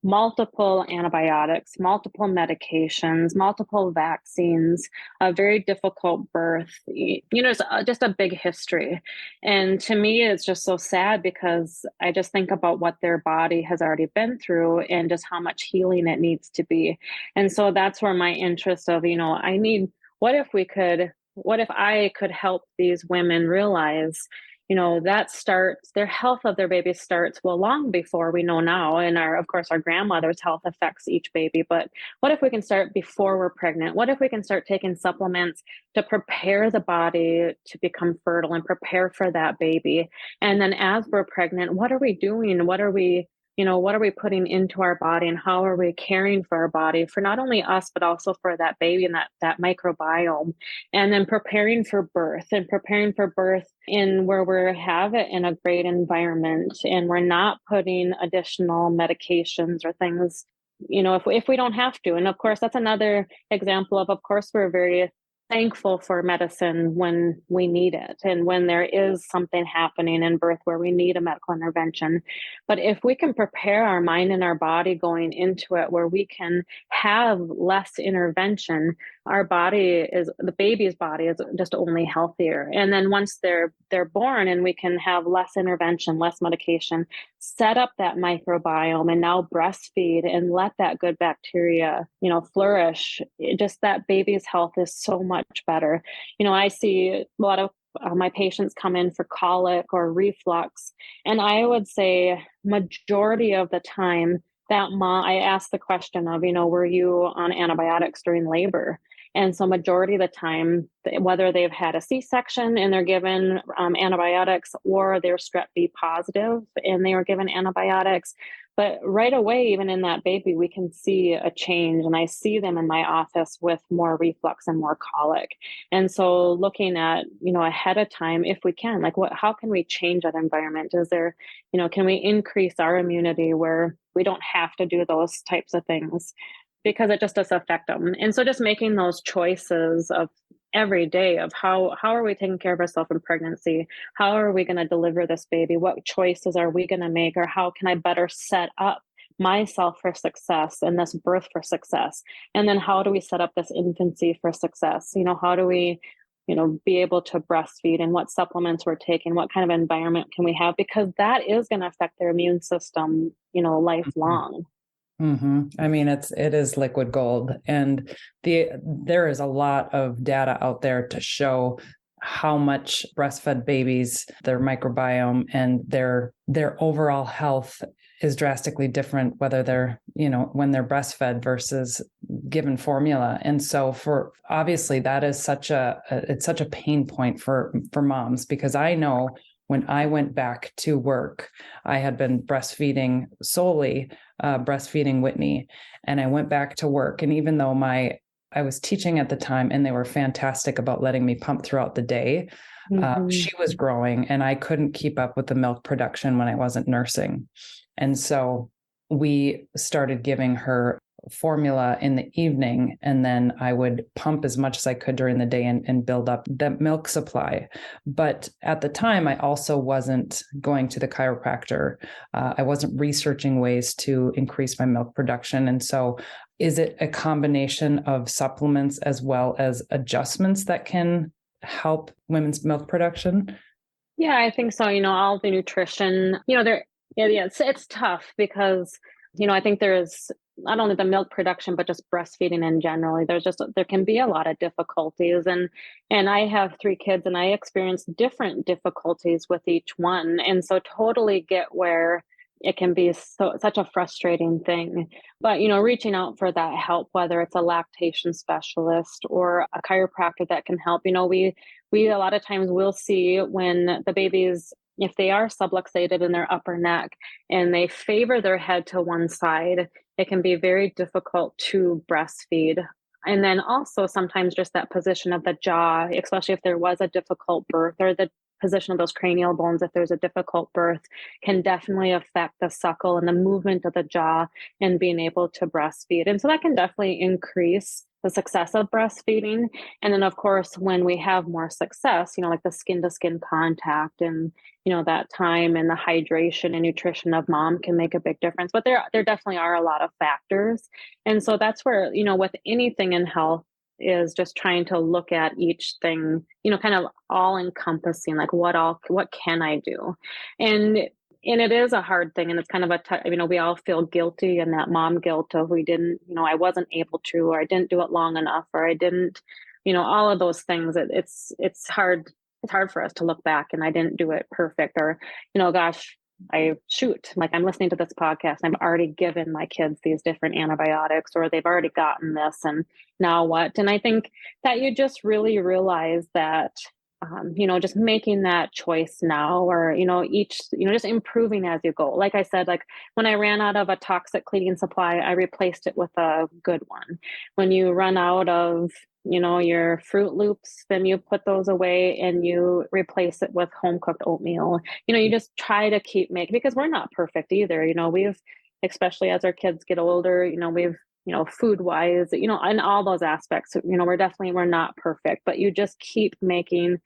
multiple antibiotics, multiple medications, multiple vaccines, a very difficult birth. It's just a big history. And to me, it's just so sad because I just think about what their body has already been through and just how much healing it needs to be. And so that's where my interest of, what if I could help these women realize, their health of their baby starts long before we know now. And of course, our grandmother's health affects each baby. But what if we can start before we're pregnant? What if we can start taking supplements to prepare the body to become fertile and prepare for that baby? And then as we're pregnant, what are we doing? What are we putting into our body, and how are we caring for our body, for not only us, but also for that baby and that microbiome? And then preparing for birth in where we have it in a great environment, and we're not putting additional medications or things, if we don't have to. And of course, that's another example of course, we're very thankful for medicine when we need it and when there is something happening in birth where we need a medical intervention. But if we can prepare our mind and our body going into it where we can have less intervention, the baby's body is just only healthier. And then once they're born, and we can have less intervention, less medication, set up that microbiome, and now breastfeed and let that good bacteria, flourish, just that baby's health is so much better. I see a lot of my patients come in for colic or reflux, and I would say majority of the time that I ask the question of, were you on antibiotics during labor? And so majority of the time, whether they've had a C-section and they're given antibiotics, or they're strep B positive and they were given antibiotics, but right away, even in that baby, we can see a change. And I see them in my office with more reflux and more colic. And so looking at, ahead of time, if we can, how can we change that environment? Is there, can we increase our immunity where we don't have to do those types of things? Because it just does affect them. And so just making those choices of every day of how are we taking care of ourselves in pregnancy? How are we going to deliver this baby? What choices are we going to make? Or how can I better set up myself for success and this birth for success? And then how do we set up this infancy for success? How do we, be able to breastfeed, and what supplements we're taking? What kind of environment can we have? Because that is going to affect their immune system, lifelong. Mm-hmm. I mean, it is liquid gold, and there is a lot of data out there to show how much breastfed babies, their microbiome and their overall health is drastically different, whether they're, when they're breastfed versus given formula. And so obviously that is it's such a pain point for moms, because I know when I went back to work, I had been breastfeeding solely, breastfeeding Whitney, and I went back to work. And even though I was teaching at the time, and they were fantastic about letting me pump throughout the day, she was growing, and I couldn't keep up with the milk production when I wasn't nursing. And so we started giving her formula in the evening, and then I would pump as much as I could during the day and build up the milk supply. But at the time, I also wasn't going to the chiropractor. I wasn't researching ways to increase my milk production. And so is it a combination of supplements as well as adjustments that can help women's milk production? Yeah, I think so. All the nutrition, Yeah, it's tough because, I think there is not only the milk production, but just breastfeeding in general. There can be a lot of difficulties, and I have 3 kids and I experience different difficulties with each one. And so totally get where it can be such a frustrating thing. But, reaching out for that help, whether it's a lactation specialist or a chiropractor that can help, we a lot of times will see when the babies, if they are subluxated in their upper neck and they favor their head to one side, it can be very difficult to breastfeed. And then also sometimes just that position of the jaw, especially if there was a difficult birth, or the position of those cranial bones, if there's a difficult birth, can definitely affect the suckle and the movement of the jaw and being able to breastfeed. And so that can definitely increase the success of breastfeeding. And then, of course, when we have more success, like the skin to skin contact and, that time and the hydration and nutrition of mom can make a big difference. But there definitely are a lot of factors. And so that's where, with anything in health, is just trying to look at each thing, kind of all encompassing, like what can I do? And it is a hard thing, and it's kind of we all feel guilty, and that mom guilt of we didn't, I wasn't able to, or I didn't do it long enough, or I didn't, all of those things. It's hard. It's hard for us to look back and I didn't do it perfect, or, gosh, like I'm listening to this podcast, I've already given my kids these different antibiotics, or they've already gotten this, and now what? And I think that you just really realize that, just making that choice now, or, just improving as you go. Like I said, like when I ran out of a toxic cleaning supply, I replaced it with a good one. When you run out of, your Fruit Loops, then you put those away and you replace it with home cooked oatmeal. You just try to keep making, because we're not perfect either. Especially as our kids get older, food wise, in all those aspects, we're not perfect, but you just keep making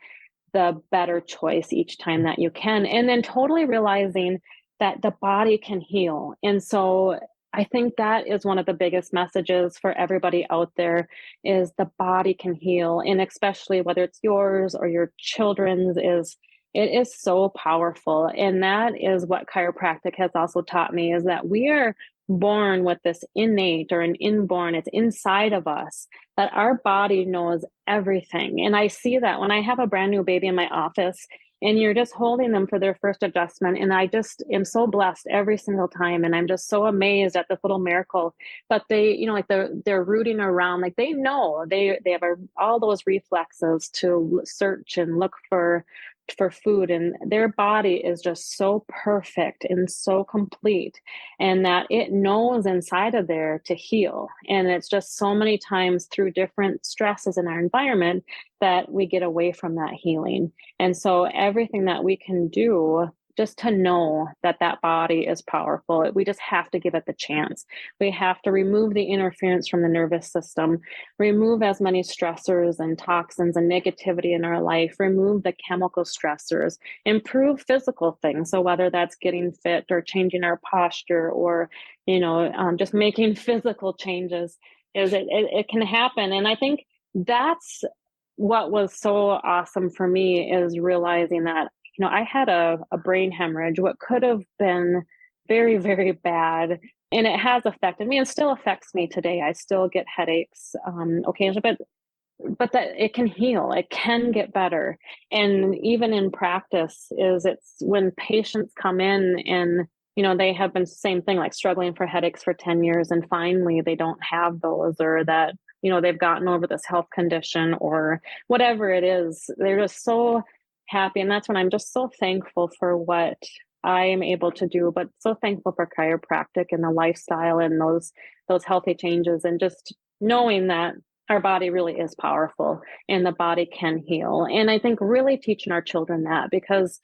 the better choice each time that you can. And then totally realizing that the body can heal. And so I think that is one of the biggest messages for everybody out there, is the body can heal. And especially whether it's yours or your children's, it is so powerful. And that is what chiropractic has also taught me, is that we are born with this innate, or an inborn, it's inside of us, that our body knows everything. And I see that when I have a brand new baby in my office and you're just holding them for their first adjustment. And I just am so blessed every single time. And I'm just so amazed at this little miracle. But they, like they're rooting around, like they know they have all those reflexes to search and look for food, and their body is just so perfect and so complete, and that it knows inside of there to heal. And it's just so many times through different stresses in our environment that we get away from that healing. And so everything that we can do, just to know that that body is powerful, we just have to give it the chance. We have to remove the interference from the nervous system, remove as many stressors and toxins and negativity in our life, remove the chemical stressors, improve physical things. So whether that's getting fit or changing our posture, or, just making physical changes, it can happen. And I think that's what was so awesome for me, is realizing that, I had a brain hemorrhage, what could have been very, very bad. And it has affected me and still affects me today. I still get headaches occasionally, but that it can heal, it can get better. And even in practice, it's when patients come in and, they have been same thing, like struggling for headaches for 10 years, and finally they don't have those, or that, they've gotten over this health condition or whatever it is. They're just so happy. And that's when I'm just so thankful for what I am able to do, but so thankful for chiropractic and the lifestyle and those healthy changes, and just knowing that our body really is powerful and the body can heal. And I think really teaching our children that, because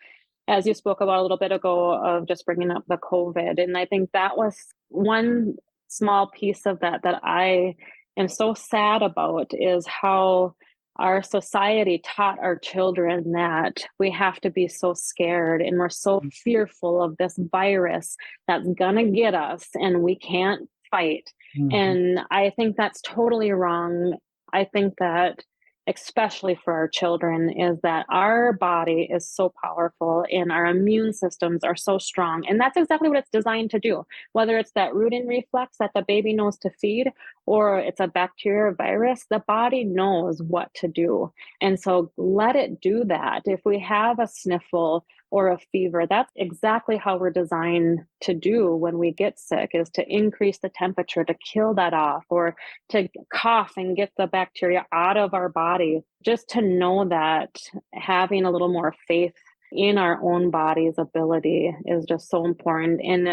as you spoke about a little bit ago of just bringing up the COVID, and I think that was one small piece of that I am so sad about, is how our society taught our children that we have to be so scared and we're so fearful of this virus that's gonna get us and we can't fight. Mm-hmm. And I think that's totally wrong. I think that especially for our children, is that our body is so powerful and our immune systems are so strong. And that's exactly what it's designed to do. Whether it's that rooting reflex that the baby knows to feed, or it's a bacteria or virus, the body knows what to do. And so let it do that. If we have a sniffle or a fever, that's exactly how we're designed to do when we get sick, is to increase the temperature, to kill that off, or to cough and get the bacteria out of our body. Just to know that having a little more faith in our own body's ability is just so important, and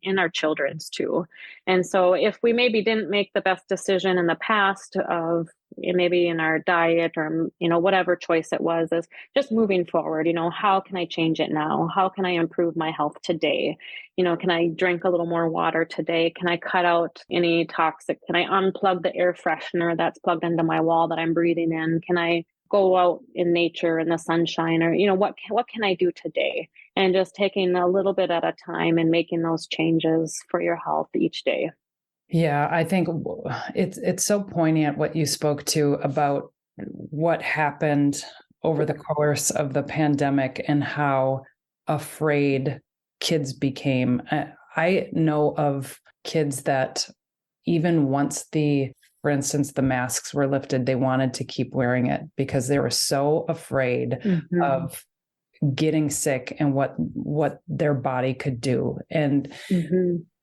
in our children's too. And so if we maybe didn't make the best decision in the past of maybe in our diet, or whatever choice it was, is just moving forward. How can I change it now? How can I improve my health today? Can I drink a little more water today? Can I cut out any toxic? Can I unplug the air freshener that's plugged into my wall that I'm breathing in? Can I go out in nature in the sunshine? Or what can I do today? And just taking a little bit at a time and making those changes for your health each day. Yeah, I think it's so poignant what you spoke to about what happened over the course of the pandemic and how afraid kids became. I know of kids that even once for instance, the masks were lifted, they wanted to keep wearing it because they were so afraid of getting sick and what their body could do. And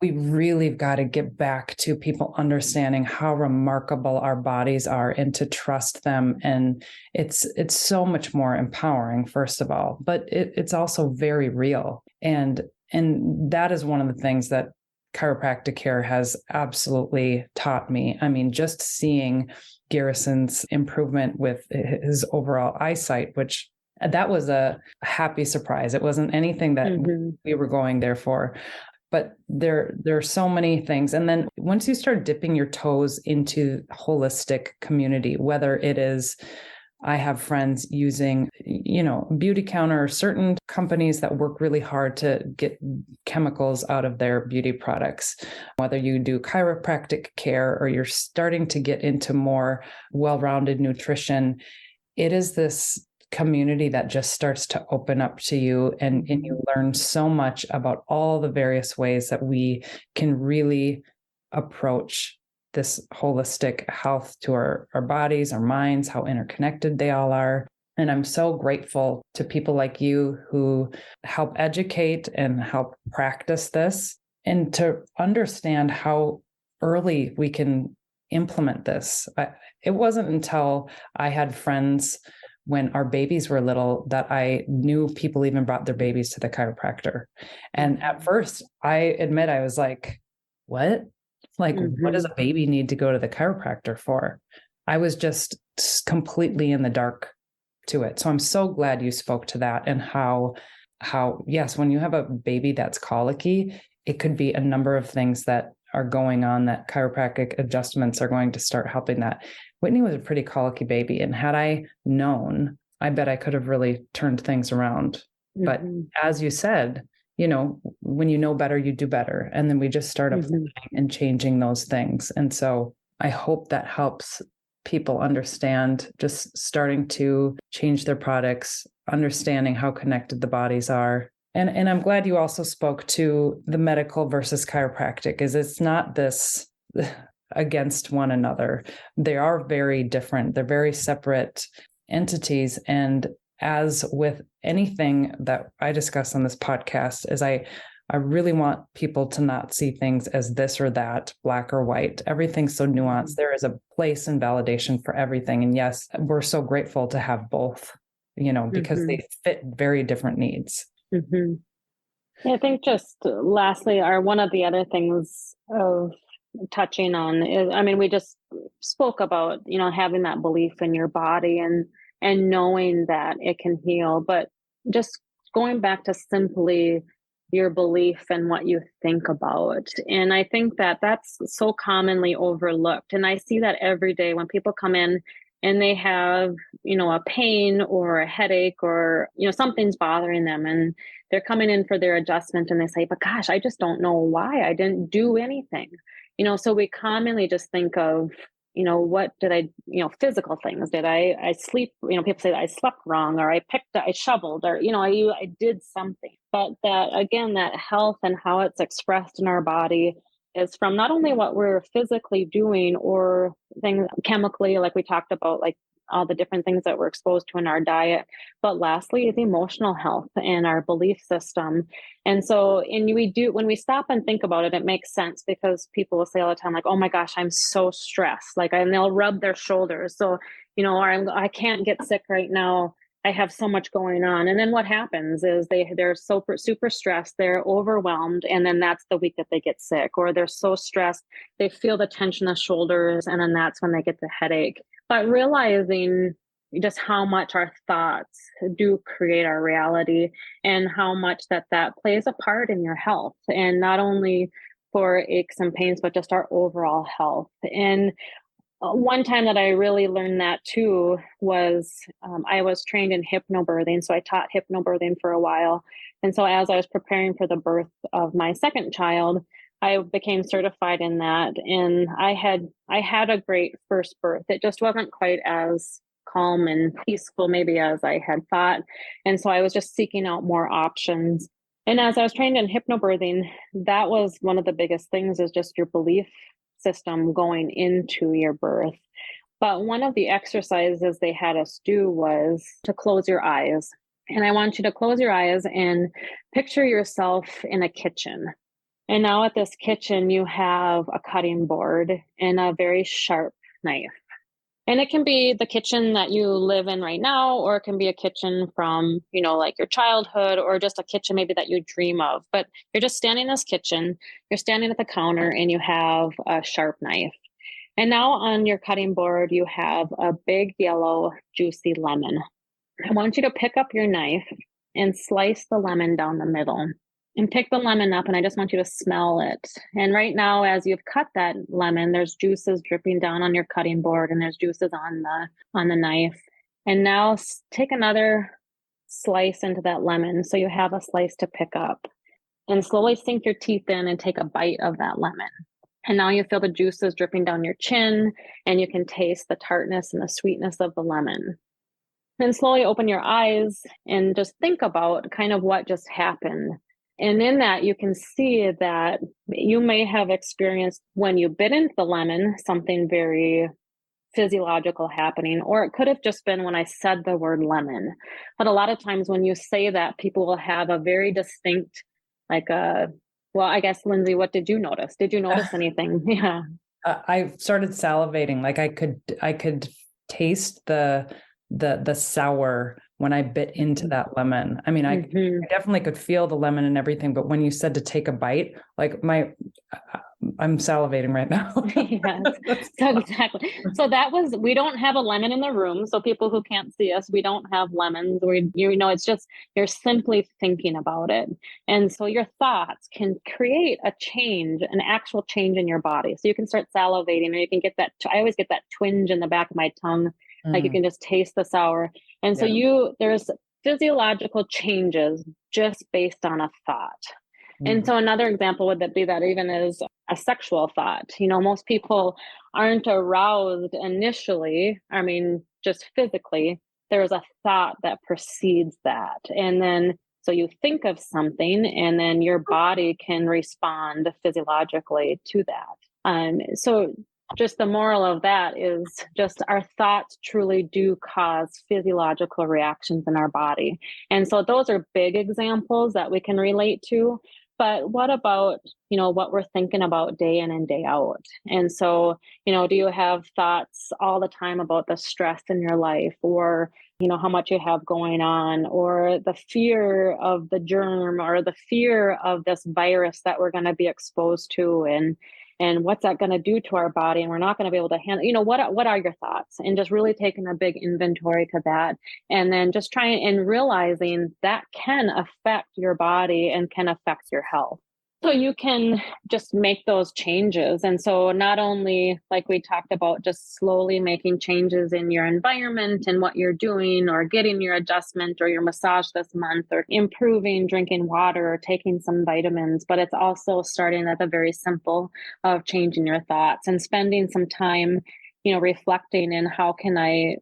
we really got to get back to people understanding how remarkable our bodies are and to trust them. And it's so much more empowering, first of all, but it's also very real. And that is one of the things that chiropractic care has absolutely taught me. I mean, just seeing Garrison's improvement with his overall eyesight, which that was a happy surprise. It wasn't anything that we were going there for. But there are so many things. And then once you start dipping your toes into holistic community, whether it is, I have friends using, Beauty Counter, or certain companies that work really hard to get chemicals out of their beauty products, whether you do chiropractic care or you're starting to get into more well-rounded nutrition, it is this community that just starts to open up to you, and you learn so much about all the various ways that we can really approach this holistic health to our bodies, our minds, how interconnected they all are. And I'm so grateful to people like you who help educate and help practice this, and to understand how early we can implement this. It wasn't until I had friends when our babies were little that I knew people even brought their babies to the chiropractor. And at first, I admit, I was like, what? Like, what does a baby need to go to the chiropractor for? I was just completely in the dark to it. So I'm so glad you spoke to that, and how, yes, when you have a baby that's colicky, it could be a number of things that are going on that chiropractic adjustments are going to start helping that. Whitney was a pretty colicky baby. And had I known, I bet I could have really turned things around. But as you said, when you know better, you do better. And then we just start applying and changing those things. And so I hope that helps people understand, just starting to change their products, understanding how connected the bodies are. And I'm glad you also spoke to the medical versus chiropractic, is it's not this against one another. They are very different. They're very separate entities. And as with anything that I discuss on this podcast, is I really want people to not see things as this or that, black or white. Everything's so nuanced. There is a place and validation for everything. And yes, we're so grateful to have both, because they fit very different needs. I think just lastly, one of the other things of touching on is, we just spoke about, having that belief in your body and knowing that it can heal, but just going back to simply your belief and what you think about. And I think that that's so commonly overlooked. And I see that every day when people come in and they have, a pain or a headache, or, something's bothering them, and they're coming in for their adjustment, and they say, but gosh, I just don't know why I didn't do anything. So we commonly just think of, what did I, physical things. Did I sleep? People say that I slept wrong, or I shoveled, or, I did something. But that, again, that health and how it's expressed in our body is from not only what we're physically doing or things chemically, like we talked about, like all the different things that we're exposed to in our diet, but lastly is emotional health and our belief system. And so, when we stop and think about it, it makes sense, because people will say all the time, like, oh my gosh, I'm so stressed. And they'll rub their shoulders. So, or I can't get sick right now. I have so much going on. And then what happens is they're super, super stressed, they're overwhelmed. And then that's the week that they get sick, or they're so stressed, they feel the tension in the shoulders. And then that's when they get the headache. But realizing just how much our thoughts do create our reality, and how much that plays a part in your health, and not only for aches and pains, but just our overall health. And one time that I really learned that too was I was trained in hypnobirthing. So I taught hypnobirthing for a while. And so as I was preparing for the birth of my second child, I became certified in that. And I had a great first birth. It just wasn't quite as calm and peaceful maybe as I had thought. And so I was just seeking out more options. And as I was trained in hypnobirthing, that was one of the biggest things, is just your belief system going into your birth. But one of the exercises they had us do was to close your eyes. And I want you to close your eyes and picture yourself in a kitchen. And now at this kitchen, you have a cutting board and a very sharp knife. And it can be the kitchen that you live in right now, or it can be a kitchen from, like your childhood, or just a kitchen maybe that you dream of. But you're just standing in this kitchen, you're standing at the counter, and you have a sharp knife. And now on your cutting board, you have a big yellow juicy lemon. I want you to pick up your knife and slice the lemon down the middle. And pick the lemon up, and I just want you to smell it. And right now, as you've cut that lemon, there's juices dripping down on your cutting board, and there's juices on the knife. And now take another slice into that lemon, so you have a slice to pick up. And slowly sink your teeth in and take a bite of that lemon. And now you feel the juices dripping down your chin, and you can taste the tartness and the sweetness of the lemon. Then slowly open your eyes and just think about kind of what just happened. And in that, you can see that you may have experienced, when you bit into the lemon, something very physiological happening, or it could have just been when I said the word lemon. But a lot of times when you say that, people will have a very distinct, well, I guess, Lindsay, what did you notice? Did you notice anything? Yeah. I started salivating. Like I could taste the sour when I bit into that lemon. I mean, I definitely could feel the lemon and everything, but when you said to take a bite, like I'm salivating right now. Yes, so exactly. So we don't have a lemon in the room. So people who can't see us, we don't have lemons. It's just, you're simply thinking about it. And so your thoughts can create a change, an actual change in your body. So you can start salivating, or you can get that, I always get that twinge in the back of my tongue. Like you can just taste the sour. And so there's physiological changes just based on a thought. And so another example would be that even is a sexual thought. Most people aren't aroused initially. I mean, just physically, there's a thought that precedes that. And then, so you think of something, and then your body can respond physiologically to that. So just the moral of that is just our thoughts truly do cause physiological reactions in our body. And so those are big examples that we can relate to. But what about, what we're thinking about day in and day out? And so, do you have thoughts all the time about the stress in your life, or, how much you have going on, or the fear of the germ, or the fear of this virus that we're going to be exposed to, and what's that going to do to our body, and we're not going to be able to handle, what are your thoughts? And just really taking a big inventory to that, and then just trying and realizing that can affect your body and can affect your health. So you can just make those changes. And so not only, like we talked about, just slowly making changes in your environment and what you're doing, or getting your adjustment or your massage this month, or improving drinking water or taking some vitamins, but it's also starting at the very simple of changing your thoughts and spending some time reflecting in how can I,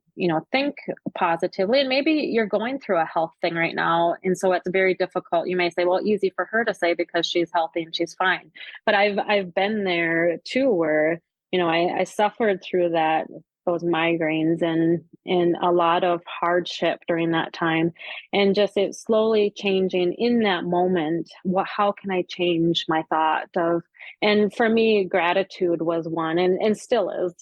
think positively. And maybe you're going through a health thing right now. And so it's very difficult. You may say, well, easy for her to say because she's healthy and she's fine. But I've been there too, where, I suffered through those migraines and a lot of hardship during that time, and just it slowly changing in that moment. How can I change my thought of, and for me, gratitude was one, and still is.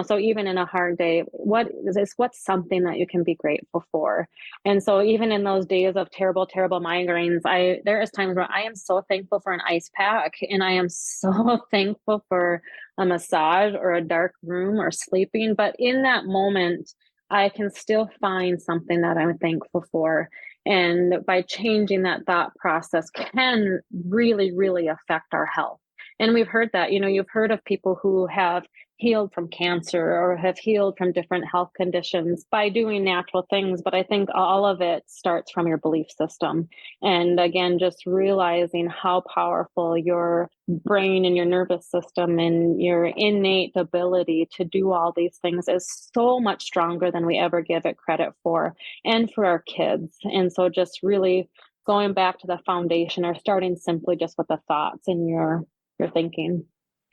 So even in a hard day, what's something that you can be grateful for? And so even in those days of terrible, terrible migraines, there is times where I am so thankful for an ice pack, and I am so thankful for a massage or a dark room or sleeping. But in that moment, I can still find something that I'm thankful for. And by changing that thought process can really, really affect our health. And we've heard that, you've heard of people who have healed from cancer or have healed from different health conditions by doing natural things. But I think all of it starts from your belief system. And again, just realizing how powerful your brain and your nervous system and your innate ability to do all these things is so much stronger than we ever give it credit for, and for our kids. And so just really going back to the foundation, or starting simply just with the thoughts in your thinking.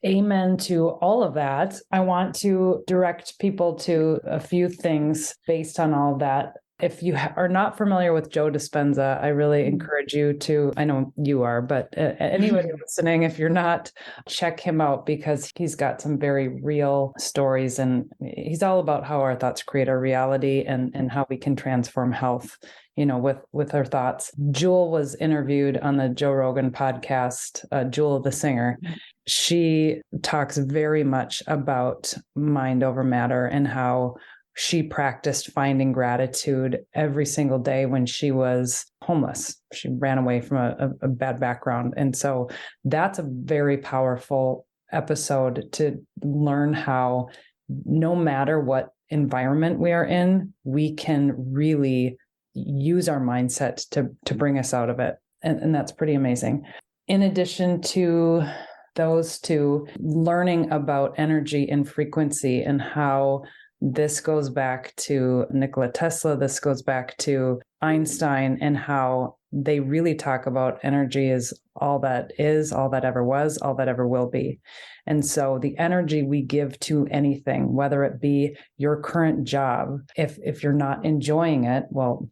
Amen to all of that. I want to direct people to a few things based on all that. If you are not familiar with Joe Dispenza, I really encourage you to, I know you are, but anybody listening, if you're not, check him out, because he's got some very real stories, and he's all about how our thoughts create our reality, and how we can transform health, with our thoughts. Jewel was interviewed on the Joe Rogan podcast, Jewel the singer. She talks very much about mind over matter and how she practiced finding gratitude every single day when she was homeless. She ran away from a bad background. And so that's a very powerful episode to learn how, no matter what environment we are in, we can really use our mindset to bring us out of it. And that's pretty amazing. In addition to those two, learning about energy and frequency, and how this goes back to Nikola Tesla, this goes back to Einstein, and how they really talk about energy is, all that ever was, all that ever will be. And so the energy we give to anything, whether it be your current job, if you're not enjoying it, well,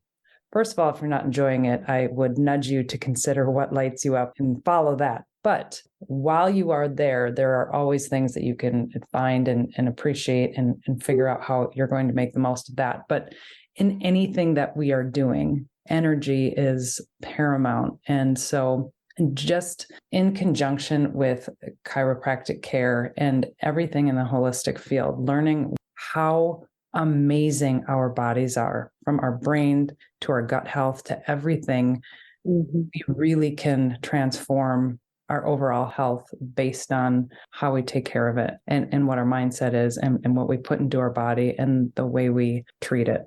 first of all, if you're not enjoying it, I would nudge you to consider what lights you up and follow that. But while you are there are always things that you can find and appreciate and figure out how you're going to make the most of that. But in anything that we are doing, energy is paramount. And so just in conjunction with chiropractic care and everything in the holistic field, learning how amazing our bodies are, from our brain to our gut health to everything, we really can transform our overall health based on how we take care of it, and what our mindset is, and what we put into our body, and the way we treat it.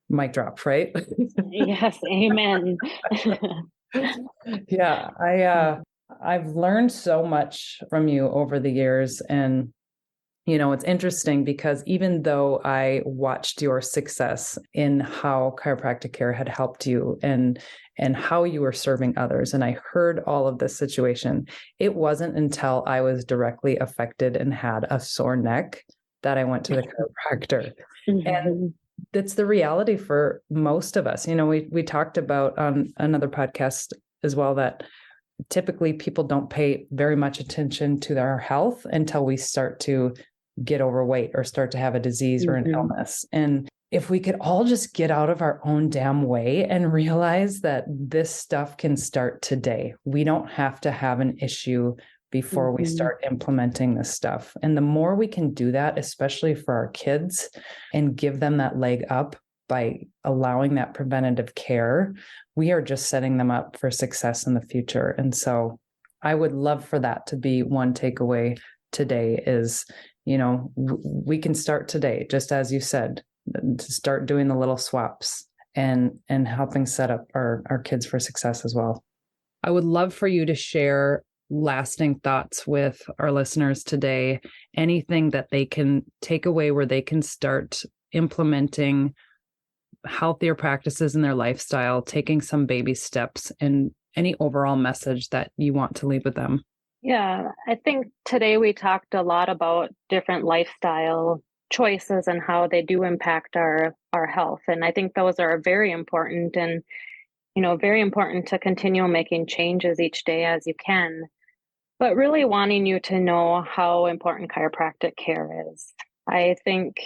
Mic drop, right? Yes, amen. Yeah, I've learned so much from you over the years, and it's interesting because even though I watched your success in how chiropractic care had helped you and how you were serving others, and I heard all of this situation, it wasn't until I was directly affected and had a sore neck that I went to the chiropractor. And that's the reality for most of us. We talked about on another podcast as well that typically people don't pay very much attention to their health until we start to get overweight or start to have a disease or an illness. And if we could all just get out of our own damn way and realize that this stuff can start today. We don't have to have an issue before we start implementing this stuff. And the more we can do that, especially for our kids, and give them that leg up by allowing that preventative care, we are just setting them up for success in the future. And so I would love for that to be one takeaway today is, we can start today, just as you said, to start doing the little swaps and helping set up our kids for success as well. I would love for you to share lasting thoughts with our listeners today? Anything that they can take away where they can start implementing healthier practices in their lifestyle, taking some baby steps, and any overall message that you want to leave with them? Yeah, I think today we talked a lot about different lifestyle choices and how they do impact our health. And I think those are very important and, very important to continue making changes each day as you can. But really wanting you to know how important chiropractic care is. I think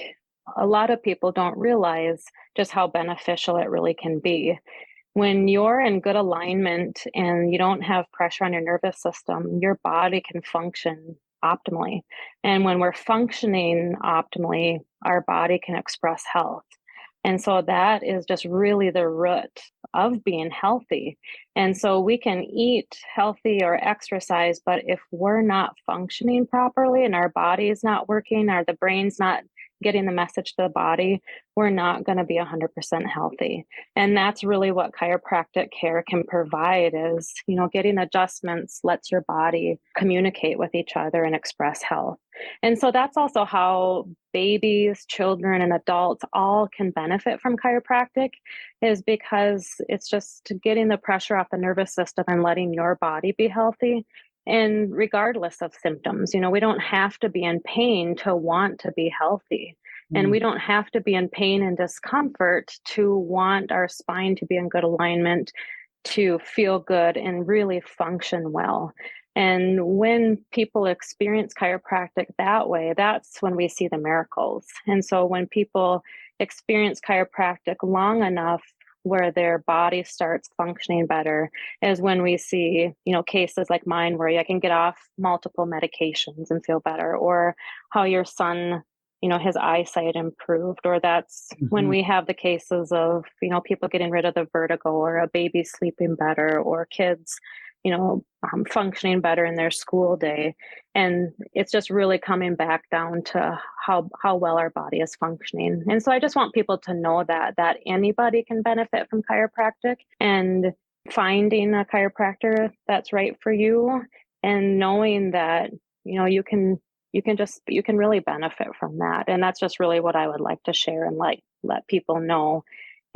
a lot of people don't realize just how beneficial it really can be. When you're in good alignment and you don't have pressure on your nervous system, your body can function optimally. And when we're functioning optimally, our body can express health. And so that is just really the root of being healthy. And so we can eat healthy or exercise, but if we're not functioning properly and our body is not working or the brain's not getting the message to the body, we're not going to be 100% healthy. And that's really what chiropractic care can provide is, getting adjustments lets your body communicate with each other and express health. And so that's also how babies, children, and adults all can benefit from chiropractic is because it's just getting the pressure off the nervous system and letting your body be healthy. And regardless of symptoms, we don't have to be in pain to want to be healthy. And we don't have to be in pain and discomfort to want our spine to be in good alignment, to feel good and really function well. And when people experience chiropractic that way, that's when we see the miracles. And so when people experience chiropractic long enough where their body starts functioning better is when we see, cases like mine where I can get off multiple medications and feel better, or how your son, his eyesight improved, or that's when we have the cases of, people getting rid of the vertigo, or a baby sleeping better, or kids, functioning better in their school day. And it's just really coming back down to how well our body is functioning. And so I just want people to know that anybody can benefit from chiropractic, and finding a chiropractor that's right for you, and knowing that, you can really benefit from that. And that's just really what I would like to share and let people know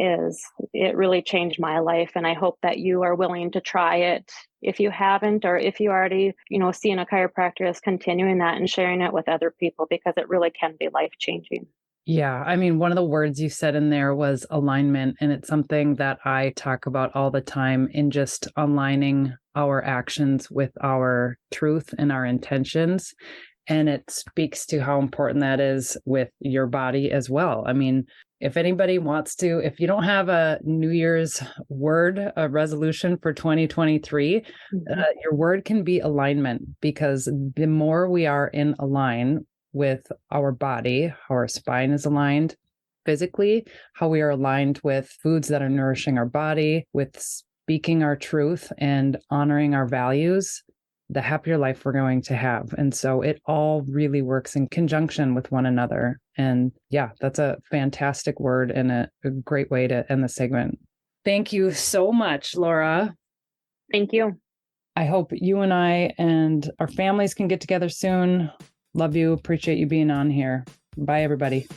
is it really changed my life. And I hope that you are willing to try it if you haven't, or if you already, seeing a chiropractor, is continuing that and sharing it with other people, because it really can be life-changing. Yeah. I mean, one of the words you said in there was alignment, and it's something that I talk about all the time in just aligning our actions with our truth and our intentions. And it speaks to how important that is with your body as well. I mean, if anybody wants to, if you don't have a New Year's word, a resolution for 2023, your word can be alignment, because the more we are in align with our body, how our spine is aligned physically, how we are aligned with foods that are nourishing our body, with speaking our truth and honoring our values, the happier life we're going to have. And so it all really works in conjunction with one another. And yeah, that's a fantastic word and a great way to end the segment. Thank you so much, Laura. Thank you. I hope you and I and our families can get together soon. Love you. Appreciate you being on here. Bye, everybody.